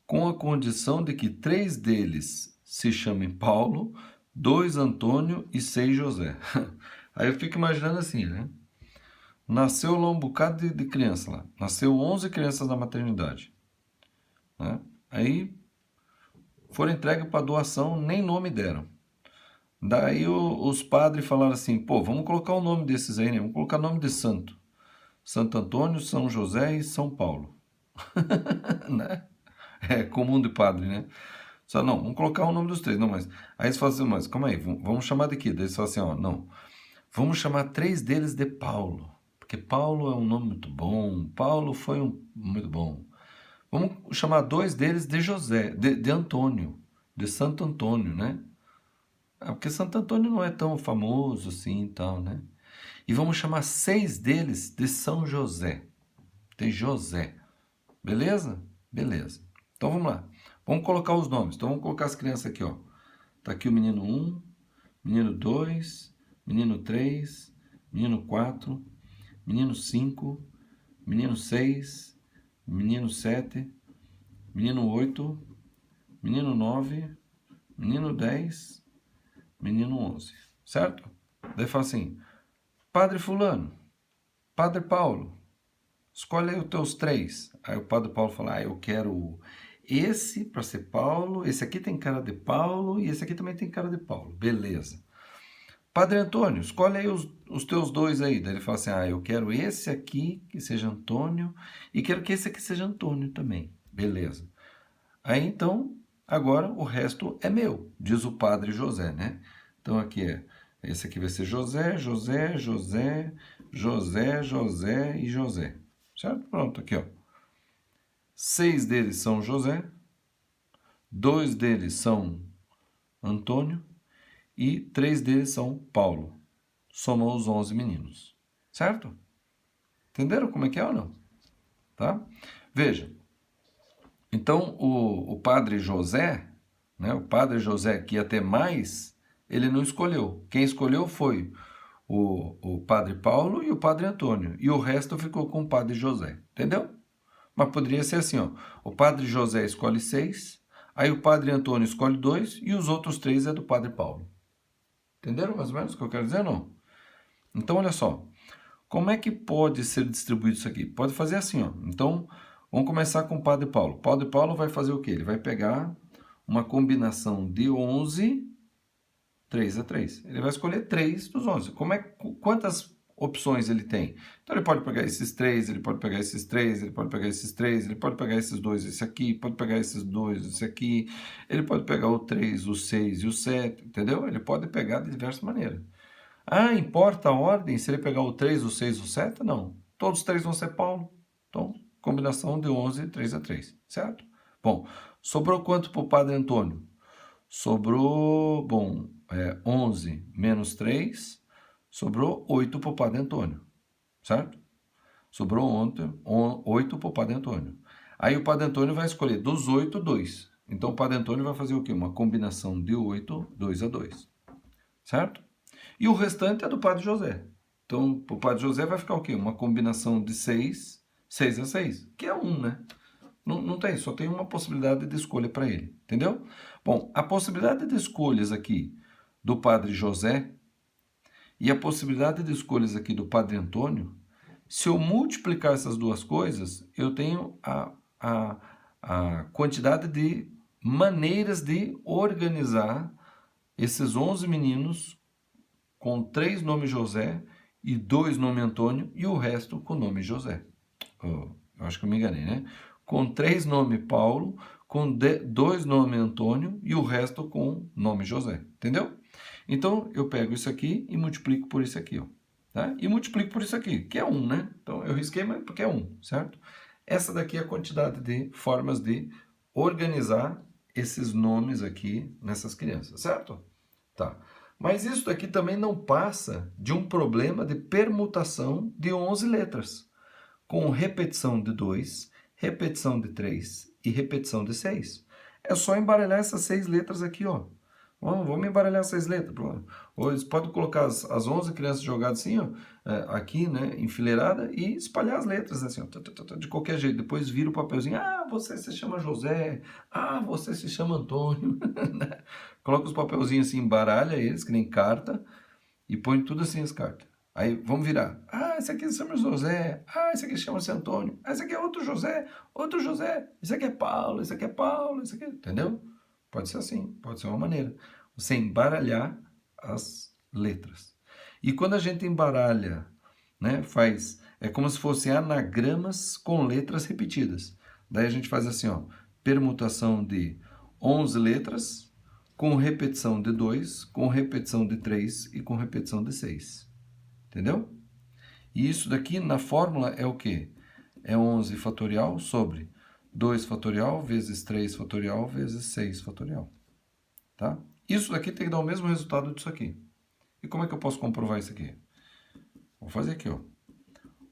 com a condição de que 3 deles se chamem Paulo, 2 Antônio e 6 José? Aí eu fico imaginando assim, né? Nasceu lá um bocado de criança lá. Nasceu 11 crianças na maternidade, né? Aí foram entregues para doação, nem nome deram. Daí os padres falaram assim, pô, vamos colocar o nome desses aí, né? Vamos colocar nome de santo. Santo Antônio, São José e São Paulo. Né? É comum de padre, né? Só não, vamos colocar o nome dos 3. Não, mas aí eles falam assim, mas calma aí, vamos chamar de quê? Daí eles falam assim, ó, não, vamos chamar 3 deles de Paulo. Porque Paulo é um nome muito bom. Paulo foi muito bom. Vamos chamar 2 deles de José, de Antônio, de Santo Antônio, né? Porque Santo Antônio não é tão famoso assim e tal, né? E vamos chamar 6 deles de São José, de José. Beleza? Beleza. Então vamos lá. Vamos colocar os nomes. Então vamos colocar as crianças aqui, ó. Tá aqui o menino 1, menino 2, menino 3, menino 4, menino 5, menino 6, menino 7, menino 8, menino 9, menino 10, menino 11, certo? Daí fala assim, Padre fulano, Padre Paulo, escolhe aí os teus 3. Aí o Padre Paulo fala, eu quero esse para ser Paulo, esse aqui tem cara de Paulo e esse aqui também tem cara de Paulo. Beleza. Padre Antônio, escolhe aí os teus 2 aí. Daí ele fala assim, eu quero esse aqui que seja Antônio e quero que esse aqui seja Antônio também. Beleza. Aí então, agora o resto é meu, diz o Padre José, né? Então aqui esse aqui vai ser José, José, José, José, José e José. Certo? Pronto, aqui ó. 6 deles são José, 2 deles são Antônio e 3 deles são Paulo. Somam os 11 meninos. Certo? Entenderam como é que é ou não? Tá? Veja. Então, o Padre José, né, o Padre José que ia ter mais, ele não escolheu. Quem escolheu foi o Padre Paulo e o Padre Antônio. E o resto ficou com o Padre José. Entendeu? Mas poderia ser assim, ó. O Padre José escolhe 6, aí o Padre Antônio escolhe 2 e os outros 3 é do Padre Paulo. Entenderam mais ou menos o que eu quero dizer, não? Então, olha só. Como é que pode ser distribuído isso aqui? Pode fazer assim, ó. Então, vamos começar com o Padre Paulo. O Padre Paulo vai fazer o quê? Ele vai pegar uma combinação de 11, 3 a 3. Ele vai escolher 3 dos 11. Quantas opções ele tem? Então, ele pode pegar esses 3, ele pode pegar esses 3, ele pode pegar esses 3, ele pode pegar esses 2, esse aqui, pode pegar esses 2, esse aqui, ele pode pegar o 3, o 6 e o 7, entendeu? Ele pode pegar de diversas maneiras. Importa a ordem? Se ele pegar o 3, o 6, o 7? Não. Todos os 3 vão ser Paulo. Então, combinação de 11, 3 a 3, certo? Bom, sobrou quanto para o Padre Antônio? Sobrou, 11 menos 3, sobrou 8 para o Padre Antônio, certo? Sobrou 8 para o Padre Antônio. Aí o Padre Antônio vai escolher dos 8, 2. Então, o Padre Antônio vai fazer o quê? Uma combinação de 8, 2 a 2, certo? E o restante é do Padre José. Então, o Padre José vai ficar o quê? Uma combinação de 6, 6 a 6, que é 1, né? Não tem, só tem uma possibilidade de escolha para ele, entendeu? Bom, a possibilidade de escolhas aqui do Padre José e a possibilidade de escolhas aqui do Padre Antônio, se eu multiplicar essas duas coisas, eu tenho a quantidade de maneiras de organizar esses 11 meninos com 3 nomes José e 2 nomes Antônio e o resto com o nome José. Eu acho que eu me enganei, né? Com 3 nomes Paulo, com 2 nomes Antônio e o resto com nome José. Entendeu? Então, eu pego isso aqui e multiplico por isso aqui, ó. Tá? E multiplico por isso aqui, que é 1, né? Então, eu risquei, mas porque é 1, certo? Essa daqui é a quantidade de formas de organizar esses nomes aqui nessas crianças, certo? Tá. Mas isso daqui também não passa de um problema de permutação de 11 letras, com repetição de 2, repetição de 3 e repetição de 6. É só embaralhar essas 6 letras aqui, ó. Vamos embaralhar essas letras. Ou eles podem colocar as 11 crianças jogadas assim, ó, aqui, né, enfileirada, e espalhar as letras assim, ó, de qualquer jeito. Depois vira o papelzinho. Você se chama José. Você se chama Antônio. Coloca os papelzinhos assim, embaralha eles, que nem carta, e põe tudo assim as cartas. Aí vamos virar. Esse aqui se chama José. Esse aqui chama-se Antônio. Esse aqui é outro José. Outro José. Esse aqui é Paulo. Esse aqui é Paulo. Esse aqui... Entendeu? Pode ser assim. Pode ser uma maneira. Você embaralhar as letras. E quando a gente embaralha, né, é como se fossem anagramas com letras repetidas. Daí a gente faz assim, ó, permutação de 11 letras, com repetição de 2, com repetição de 3 e com repetição de 6. Entendeu? E isso daqui na fórmula é o quê? É 11 fatorial sobre 2 fatorial vezes 3 fatorial vezes 6 fatorial. Tá? Isso daqui tem que dar o mesmo resultado disso aqui. E como é que eu posso comprovar isso aqui? Vou fazer aqui, ó.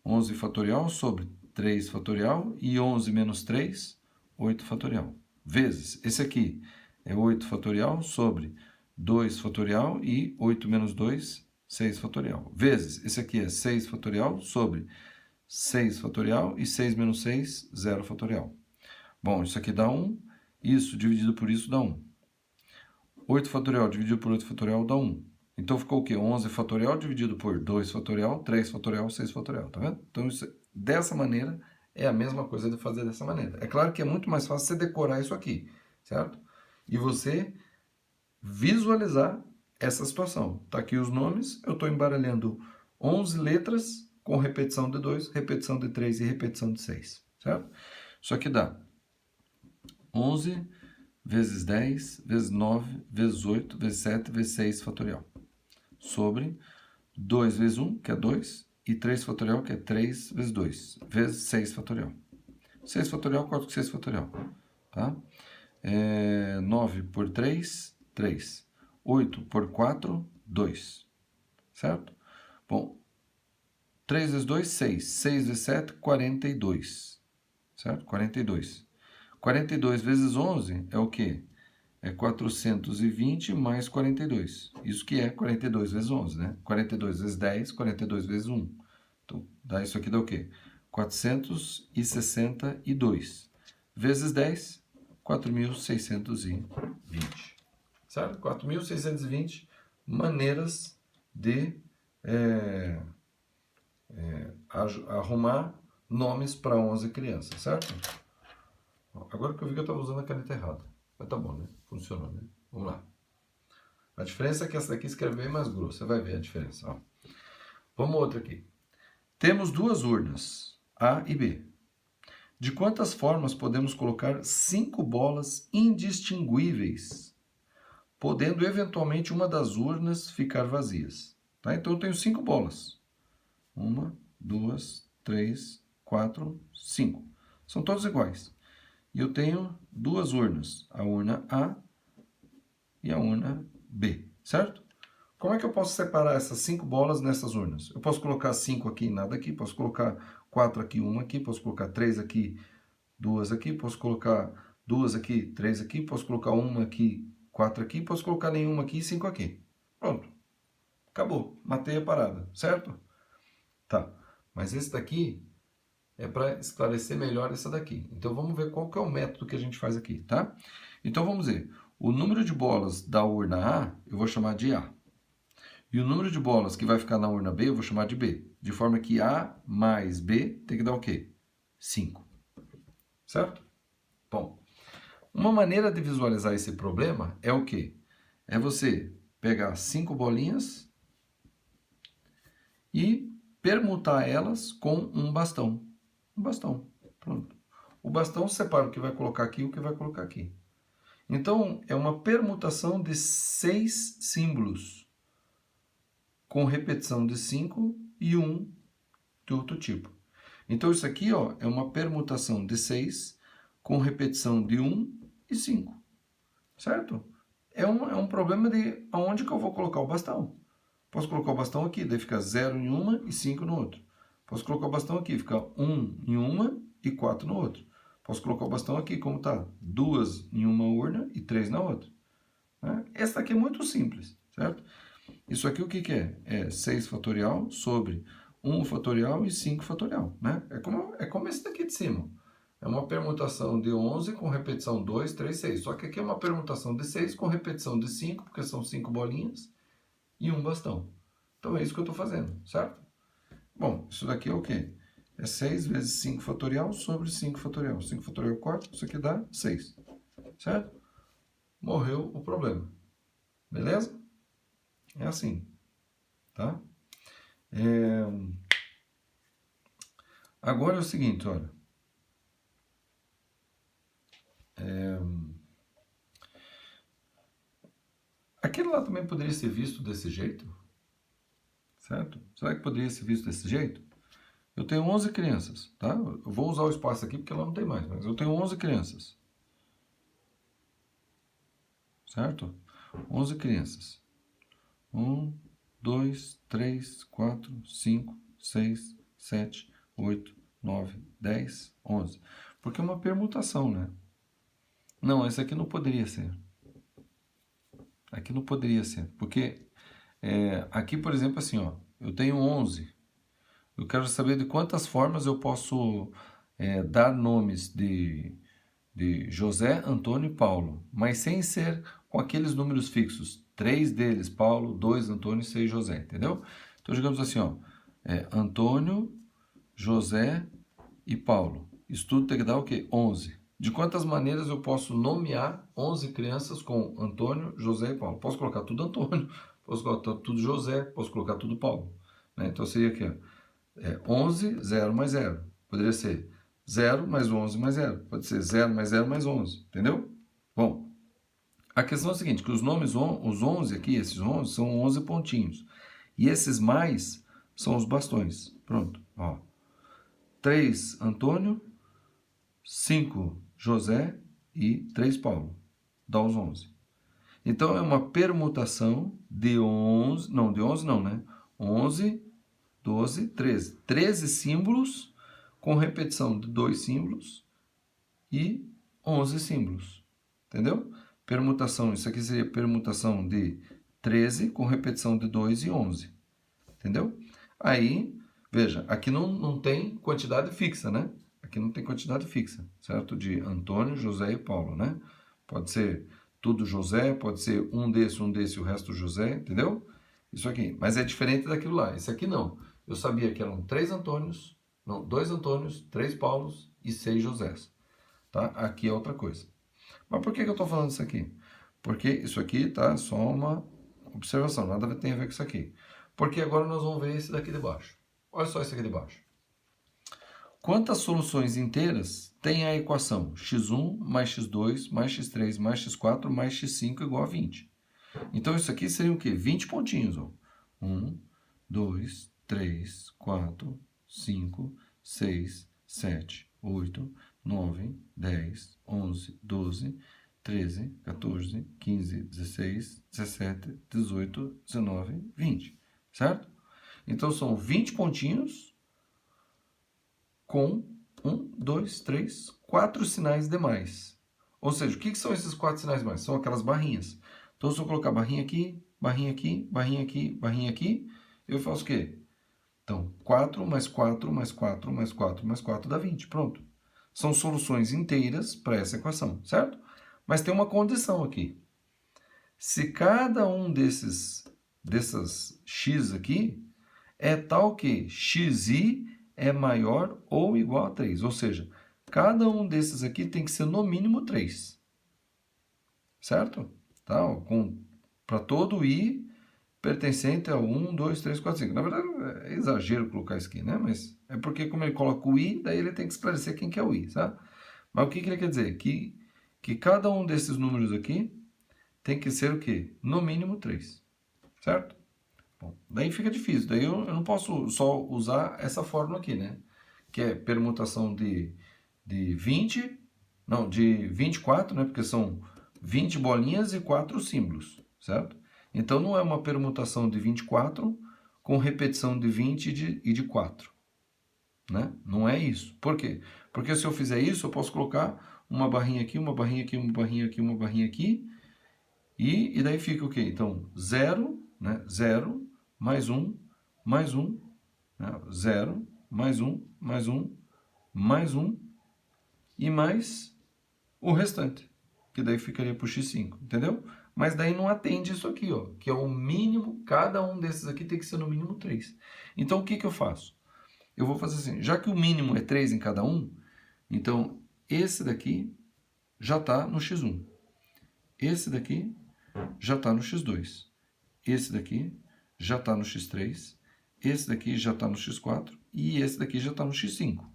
11 fatorial sobre 3 fatorial e 11 menos 3, 8 fatorial. Vezes, esse aqui é 8 fatorial sobre 2 fatorial e 8 menos 2, 6 fatorial. Vezes, esse aqui é 6 fatorial sobre 6 fatorial e 6 menos 6, 0 fatorial. Bom, isso aqui dá 1, isso dividido por isso dá 1. 8 fatorial dividido por 8 fatorial dá 1. Então ficou o quê? 11 fatorial dividido por 2 fatorial, 3 fatorial, 6 fatorial, tá vendo? Então, isso, dessa maneira, é a mesma coisa de fazer dessa maneira. É claro que é muito mais fácil você decorar isso aqui, certo? E você visualizar essa situação. Tá aqui os nomes, eu estou embaralhando 11 letras com repetição de 2, repetição de 3 e repetição de 6, certo? Isso aqui dá 11 vezes 10, vezes 9, vezes 8, vezes 7, vezes 6 fatorial. Sobre 2 vezes 1, que é 2, e 3 fatorial, que é 3 vezes 2, vezes 6 fatorial. 6 fatorial, corto com 6 fatorial, tá? 9 por 3, 3. 8 por 4, 2. Certo? Bom, 3 vezes 2, 6. 6 vezes 7, 42. Certo? 42. 42 vezes 11 é o quê? É 420 mais 42. Isso que é 42 vezes 11, né? 42 vezes 10, 42 vezes 1. Então, dá isso aqui dá o quê? 462. Vezes 10, 4.620. Certo? 4.620 maneiras de arrumar nomes para 11 crianças, certo? Agora que eu vi que eu estava usando a caneta errada. Mas tá bom, né? Funcionou, né? Vamos lá. A diferença é que essa daqui escreve bem mais grosso. Você vai ver a diferença. Ó. Vamos outra aqui. Temos duas urnas, A e B. De quantas formas podemos colocar 5 bolas indistinguíveis, podendo eventualmente uma das urnas ficar vazias? Tá? Então eu tenho 5 bolas. 1, 2, 3, 4, 5. São todas iguais. E eu tenho duas urnas, a urna A e a urna B, certo? Como é que eu posso separar essas 5 bolas nessas urnas? Eu posso colocar 5 aqui e nada aqui, posso colocar 4 aqui, 1 aqui, posso colocar 3 aqui, 2 aqui, posso colocar 2 aqui, 3 aqui, posso colocar 1 aqui, 4 aqui, posso colocar nenhuma aqui e 5 aqui. Pronto. Acabou. Matei a parada, certo? Tá. Mas esse daqui é para esclarecer melhor essa daqui. Então vamos ver qual que é o método que a gente faz aqui, tá? Então vamos ver. O número de bolas da urna A eu vou chamar de A. E o número de bolas que vai ficar na urna B eu vou chamar de B. De forma que A mais B tem que dar o quê? 5. Certo? Bom, uma maneira de visualizar esse problema é o quê? É você pegar 5 bolinhas e permutar elas com um bastão. Um bastão. Pronto. O bastão separa o que vai colocar aqui e o que vai colocar aqui. Então, é uma permutação de 6 símbolos, com repetição de 5 e 1 de outro tipo. Então, isso aqui ó, é uma permutação de 6, com repetição de 1 e 5. Certo? É um problema de aonde que eu vou colocar o bastão. Posso colocar o bastão aqui, daí fica 0 em uma e 5 no outro. Posso colocar o bastão aqui, fica 1 em uma e 4 no outro. Posso colocar o bastão aqui, como está? 2 em uma urna e 3 na outra. Né? Essa aqui é muito simples, certo? Isso aqui o que que é? É 6 fatorial sobre 1 fatorial e 5 fatorial. Né? É como esse daqui de cima. É uma permutação de 11 com repetição 2, 3, 6. Só que aqui é uma permutação de 6 com repetição de 5, porque são 5 bolinhas, e um bastão. Então é isso que eu estou fazendo, certo? Bom, isso daqui é o quê? É 6 vezes 5 fatorial sobre 5 fatorial. 5 fatorial corta, isso aqui dá 6. Certo? Morreu o problema. Beleza? É assim. Tá? Agora é o seguinte, olha. Aquele lá também poderia ser visto desse jeito? Certo? Será que poderia ser visto desse jeito? Eu tenho 11 crianças, tá? Eu vou usar o espaço aqui porque lá não tem mais, mas eu tenho 11 crianças. Certo? 11 crianças. 1, 2, 3, 4, 5, 6, 7, 8, 9, 10, 11. Porque é uma permutação, né? Não, esse aqui não poderia ser. Aqui não poderia ser, porque Aqui, por exemplo, assim, ó, eu tenho 11. Eu quero saber de quantas formas eu posso dar nomes de José, Antônio e Paulo, mas sem ser com aqueles números fixos. 3 deles, Paulo, 2, Antônio e 6, José, entendeu? Então, digamos assim, ó, Antônio, José e Paulo. Isso tudo tem que dar o quê? 11. De quantas maneiras eu posso nomear 11 crianças com Antônio, José e Paulo? Posso colocar tudo Antônio, posso colocar tudo José, posso colocar tudo Paulo. Né? Então seria aqui, ó, 11, 0 mais 0. Poderia ser 0 mais 11 mais 0. Pode ser 0 mais 0 mais 11. Entendeu? Bom, a questão é a seguinte, que os nomes, os 11 aqui, esses 11, são 11 pontinhos. E esses mais são os bastões. Pronto, ó. 3, Antônio, 5, José e 3, Paulo. Dá os 11. Então, é uma permutação de 11, não, de 11 não, né? 11, 12, 13. 13 símbolos com repetição de 2 símbolos e 11 símbolos. Entendeu? Permutação, isso aqui seria permutação de 13 com repetição de 2 e 11. Entendeu? Aí, veja, aqui não tem quantidade fixa, né? Aqui não tem quantidade fixa, certo? De Antônio, José e Paulo, né? Pode ser tudo José, pode ser um desse e o resto José, entendeu? Isso aqui. Mas é diferente daquilo lá. Esse aqui não. Eu sabia que eram 3 Antônios, não, 2 Antônios, 3 Paulos e 6 Josés. Tá? Aqui é outra coisa. Mas por que eu estou falando isso aqui? Porque isso aqui tá só uma observação, nada tem a ver com isso aqui. Porque agora nós vamos ver esse daqui de baixo. Olha só esse aqui de baixo. Quantas soluções inteiras tem a equação x1 mais x2 mais x3 mais x4 mais x5 igual a 20? Então isso aqui seria o quê? 20 pontinhos. Ó. 1, 2, 3, 4, 5, 6, 7, 8, 9, 10, 11, 12, 13, 14, 15, 16, 17, 18, 19, 20. Certo? Então são 20 pontinhos com 1, 2, 3, 4 sinais demais. Ou seja, o que são esses 4 sinais demais? São aquelas barrinhas. Então, se eu colocar barrinha aqui, barrinha aqui, barrinha aqui, barrinha aqui, eu faço o quê? Então, 4 mais 4 mais 4 mais 4 mais 4 dá 20. Pronto. São soluções inteiras para essa equação, certo? Mas tem uma condição aqui. Se cada um dessas x aqui é tal que xi é maior ou igual a 3. Ou seja, cada um desses aqui tem que ser no mínimo 3. Certo? Tá? Para todo i pertencente a 1, 2, 3, 4, 5. Na verdade, é exagero colocar isso aqui, né? Mas é porque como ele coloca o i, daí ele tem que esclarecer quem que é o i, tá? Mas o que ele quer dizer? Que cada um desses números aqui tem que ser o quê? No mínimo 3. Certo? Bom, daí fica difícil. Daí eu não posso só usar essa fórmula aqui, né? Que é permutação de 20, não, de 24, né? Porque são 20 bolinhas e 4 símbolos, certo? Então não é uma permutação de 24 com repetição de 20 e de 4. Né? Não é isso. Por quê? Porque se eu fizer isso, eu posso colocar uma barrinha aqui, uma barrinha aqui, uma barrinha aqui, uma barrinha aqui. E daí fica o quê? Então, 0, né? 0, mais 1, mais 1, né? 0, mais 1, mais 1, mais 1 e mais o restante, que daí ficaria para o x5, entendeu? Mas daí não atende isso aqui, ó, que é o mínimo, cada um desses aqui tem que ser no mínimo 3. Então, o que que eu faço? Eu vou fazer assim, já que o mínimo é 3 em cada um, então esse daqui já está no x1. Esse daqui já está no x2. Esse daqui já está no x3. Esse daqui já está no x4. E esse daqui já está no x5.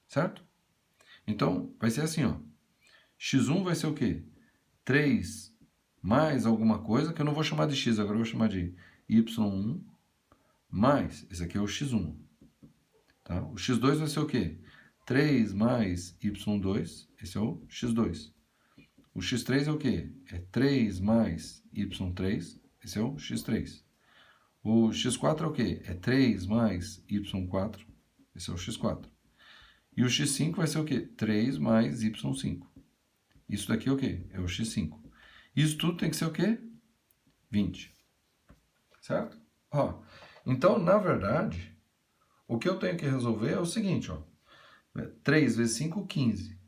Certo? Então, vai ser assim, ó. x1 vai ser o quê? 3 mais alguma coisa, que eu não vou chamar de x, agora eu vou chamar de y1 mais, esse aqui é o x1. Tá? O x2 vai ser o quê? 3 mais y2, esse é o x2. O x3 é o quê? É 3 mais y3, esse é o x3. O x4 é o quê? É 3 mais y4, esse é o x4. E o x5 vai ser o quê? 3 mais y5. Isso daqui é o quê? É o x5. Isso tudo tem que ser o quê? 20. certo? Ó, então, na verdade, o que eu tenho que resolver é o seguinte, ó. 3 vezes 5, 15.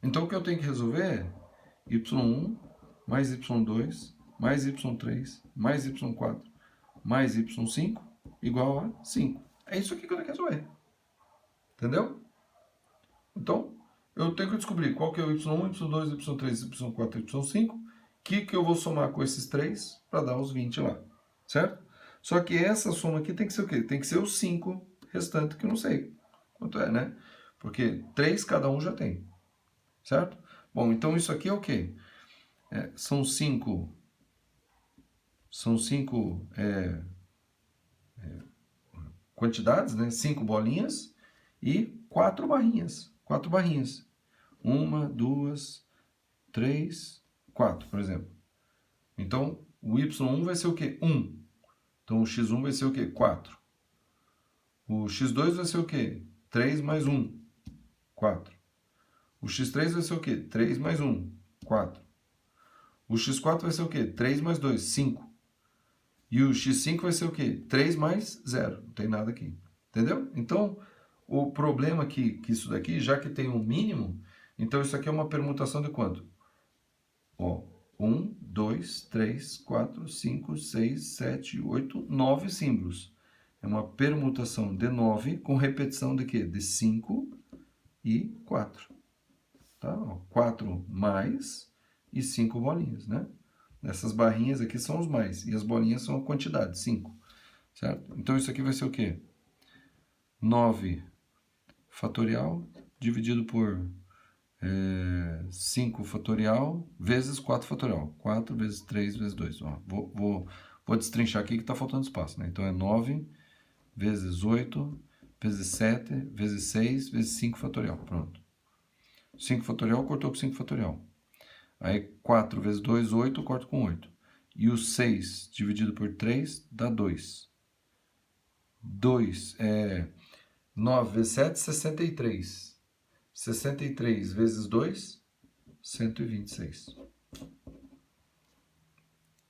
Então, o que eu tenho que resolver é y1 mais y2 mais y3 mais y4 mais y5 igual a 5. É isso aqui que eu tenho que resolver. Entendeu? Então, eu tenho que descobrir qual que é o y1, y2, y3, y4 e y5, que eu vou somar com esses três para dar os 20 lá, certo? Só que essa soma aqui tem que ser o quê? Tem que ser os 5 restantes que eu não sei quanto é, né? Porque 3 cada um já tem, certo? Bom, então isso aqui é o quê? São 5 quantidades, né? 5 bolinhas e 4 barrinhas. 4 barrinhas. 1, 2, 3, 4, por exemplo. Então, o y1 vai ser o quê? 1. Então, o x1 vai ser o quê? 4. O x2 vai ser o quê? 3 mais 1, 4. O x3 vai ser o quê? 3 mais 1, 4. O x4 vai ser o quê? 3 mais 2, 5. E o x5 vai ser o quê? 3 mais 0. Não tem nada aqui. Entendeu? Então, o problema aqui, que isso daqui, já que tem um mínimo, então isso aqui é uma permutação de quanto? Ó, 1, 2, 3, 4, 5, 6, 7, 8, 9 símbolos. É uma permutação de 9 com repetição de quê? De 5 e 4. Tá? 4 mais e 5 bolinhas, né? Essas barrinhas aqui são os mais, e as bolinhas são a quantidade, 5, certo? Então, isso aqui vai ser o quê? 9 fatorial dividido por 5 fatorial vezes 4 fatorial. 4 vezes 3 vezes 2. Ó, vou destrinchar aqui que está faltando espaço, né? Então, é 9 vezes 8 vezes 7 vezes 6 vezes 5 fatorial. Pronto. 5 fatorial cortou com 5 fatorial. Aí 4 vezes 2, 8, corto com 8. E o 6 dividido por 3 dá 2. 9 vezes 7, 63. 63 vezes 2, 126.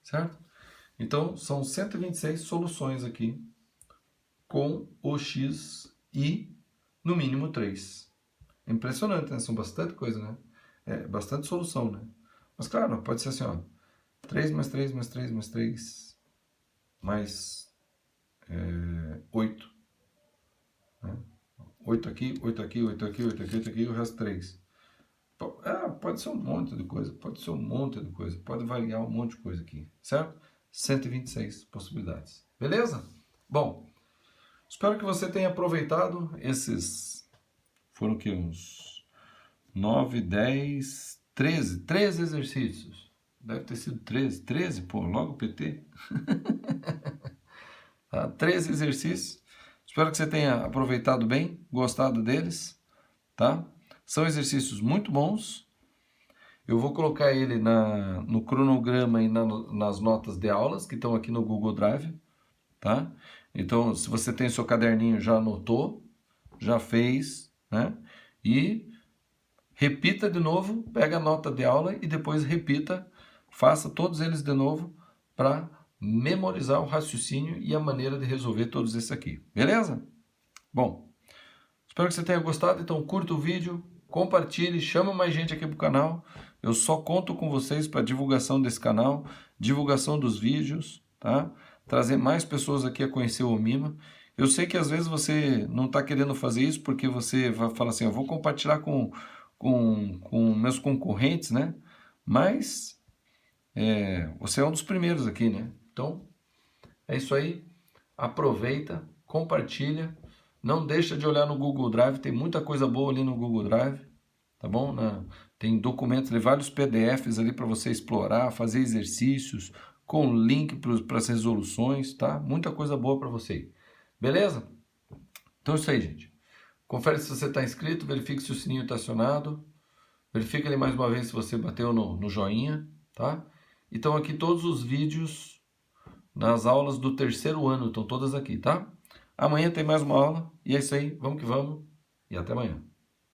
Certo? Então, são 126 soluções aqui com o x e, no mínimo, 3. É impressionante, né? São bastante coisa, né? Bastante solução, né? Mas, claro, pode ser assim, ó. 3 mais 3 mais 3 mais 3 mais 8. Né? 8 aqui, 8 aqui, 8 aqui, 8 aqui, 8 aqui, e o resto 3. Pode ser um monte de coisa, pode variar um monte de coisa aqui, certo? 126 possibilidades, beleza? Bom, espero que você tenha aproveitado esses, foram o que, uns 9, 10, 13 exercícios. Deve ter sido 13, pô, logo PT. Tá? 13 exercícios. Espero que você tenha aproveitado bem, gostado deles, tá? São exercícios muito bons. Eu vou colocar ele no cronograma e nas notas de aulas que estão aqui no Google Drive, tá? Então, se você tem seu caderninho, já anotou, já fez, né? E repita de novo, pega a nota de aula e depois repita, faça todos eles de novo para memorizar o raciocínio e a maneira de resolver todos esses aqui. Beleza? Bom, espero que você tenha gostado. Então, curta o vídeo, compartilhe, chama mais gente aqui para o canal. Eu só conto com vocês para divulgação desse canal, divulgação dos vídeos, tá? Trazer mais pessoas aqui a conhecer o Omima. Eu sei que às vezes você não está querendo fazer isso porque você vai falar assim, eu vou compartilhar com meus concorrentes, né? Mas você é um dos primeiros aqui, né? Então, é isso aí. Aproveita, compartilha. Não deixa de olhar no Google Drive. Tem muita coisa boa ali no Google Drive. Tá bom? Tem documentos, vários PDFs ali para você explorar, fazer exercícios, com link para as resoluções, tá? Muita coisa boa para você. Beleza? Então é isso aí, gente. Confere se você está inscrito, verifique se o sininho está acionado. Verifique ali mais uma vez se você bateu no joinha, tá? Então aqui todos os vídeos nas aulas do terceiro ano, estão todas aqui, tá? Amanhã tem mais uma aula, e é isso aí, vamos que vamos, e até amanhã.